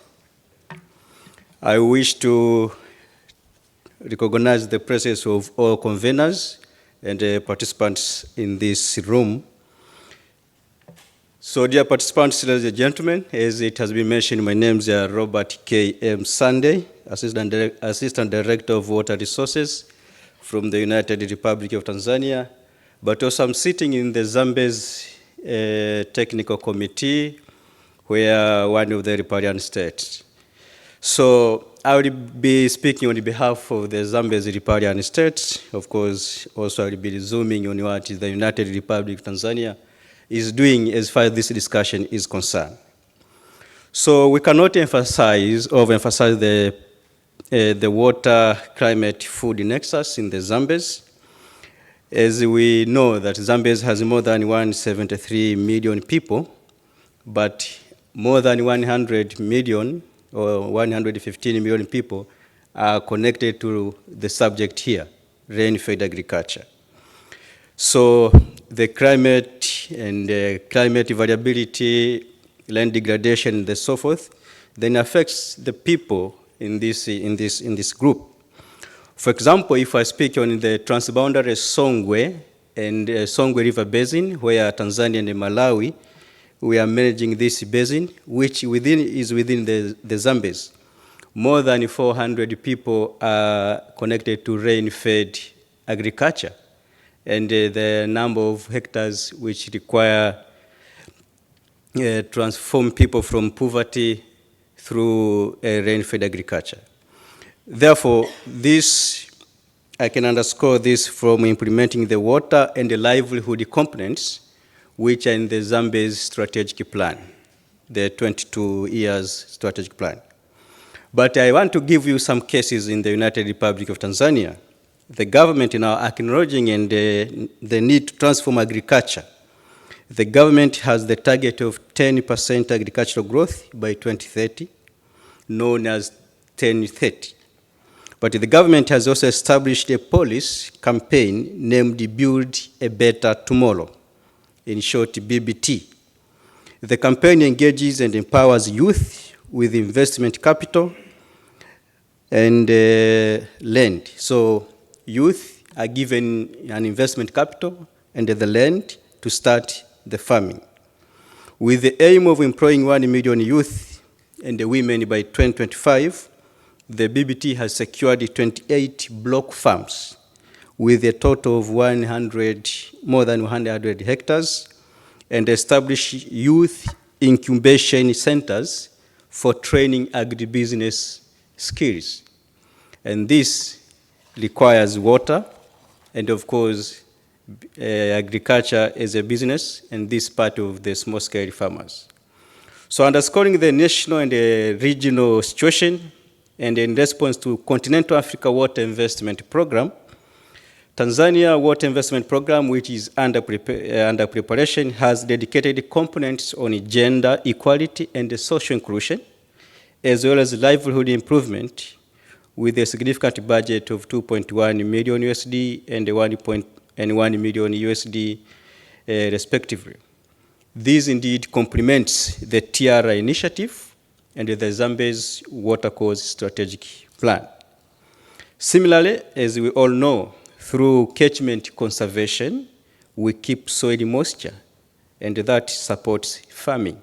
I wish to recognize the presence of all conveners and participants in this room. So dear participants, ladies and gentlemen, as it has been mentioned, my name is Robert K.M. Sunday, Assistant Director of Water Resources from the United Republic of Tanzania, but also I'm sitting in the Zambezi technical committee, where one of the riparian states. So I will be speaking on behalf of the Zambezi riparian states. Of course, also I will be zooming on what the United Republic of Tanzania is doing as far as this discussion is concerned. So we cannot overemphasize the water, climate, food nexus in the Zambezi. As we know that Zambezi has more than 173 million people, but more than 100 million or 115 million people are connected to the subject here, rain-fed agriculture. So the climate and climate variability, land degradation, and so forth, then affects the people in this group. For example, if I speak on the transboundary Songwe and Songwe River Basin, where Tanzania and Malawi, we are managing this basin, which is within the Zambezi. More than 400 people are connected to rain-fed agriculture, and the number of hectares which require transform people from poverty through rain-fed agriculture. Therefore, I can underscore this from implementing the water and the livelihood components, which are in the Zambezi strategic plan, the 22 years strategic plan. But I want to give you some cases in the United Republic of Tanzania. The government now acknowledging and the need to transform agriculture. The government has the target of 10% agricultural growth by 2030, known as 1030. But the government has also established a policy campaign named Build a Better Tomorrow, in short, BBT. The campaign engages and empowers youth with investment capital and land. So youth are given an investment capital and the land to start the farming, with the aim of employing 1 million youth and the women by 2025. The BBT has secured 28 block farms with a total of more than 100 hectares, and established youth incubation centers for training agribusiness skills. And this requires water, and of course, agriculture as a business, and this part of the small-scale farmers. So underscoring the national and the regional situation, and in response to Continental Africa Water Investment Program, Tanzania Water Investment Program, which is under preparation, has dedicated components on gender equality and social inclusion, as well as livelihood improvement, with a significant budget of 2.1 million USD and 1 million USD, respectively. This indeed complements the TRI initiative and the Zambezi Watercourse Strategic Plan. Similarly, as we all know, through catchment conservation, we keep soil moisture, and that supports farming.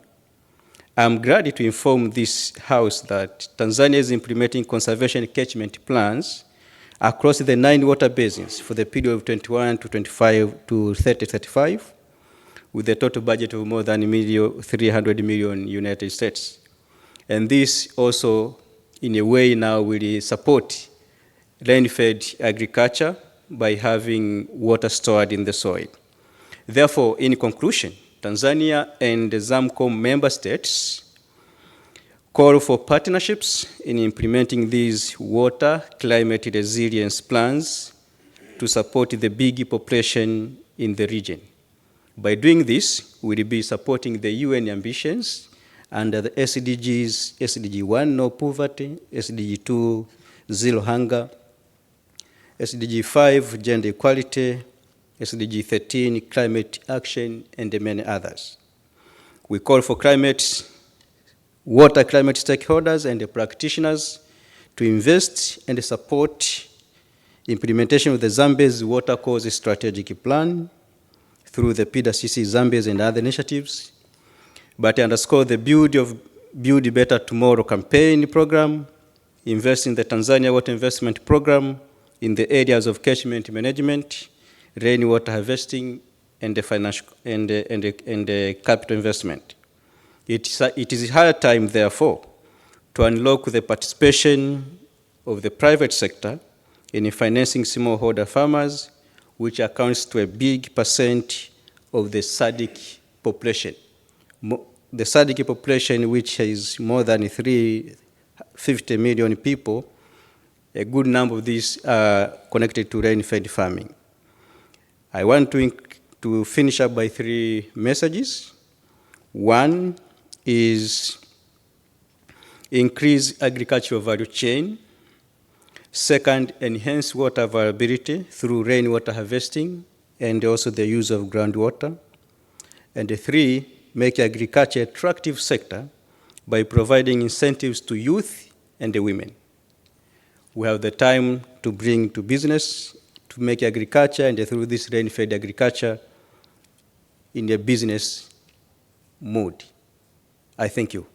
I'm glad to inform this House that Tanzania is implementing conservation catchment plans across the 9 water basins for the period of 21 to 25 to 30-35, with a total budget of more than 300 million United States. And this also, in a way now, will support rain-fed agriculture by having water stored in the soil. Therefore, in conclusion, Tanzania and the ZAMCOM member states call for partnerships in implementing these water climate resilience plans to support the big population in the region. By doing this, we'll be supporting the UN ambitions under the SDGs, SDG 1, no poverty, SDG 2, zero hunger, SDG 5, gender equality, SDG 13, climate action, and many others. We call for water climate stakeholders and the practitioners to invest and support implementation of the Zambezi Watercourse Strategic Plan through the PWCC Zambezi and other initiatives, but underscore the Build Better Tomorrow campaign program, invest in the Tanzania Water Investment Program in the areas of catchment management, rainwater harvesting, and the financial and the capital investment. It is high time, therefore, to unlock the participation of the private sector in financing smallholder farmers, which accounts to a big percent of the SADC population. The SADC population, which is more than 350 million people, a good number of these are connected to rain-fed farming. I want to finish up by 3 messages. One is increase agricultural value chain. Second, enhance water availability through rainwater harvesting and also the use of groundwater. And 3, make agriculture an attractive sector by providing incentives to youth and the women. We have the time to bring to business, to make agriculture, and through this rain-fed agriculture, in a business mode. I thank you.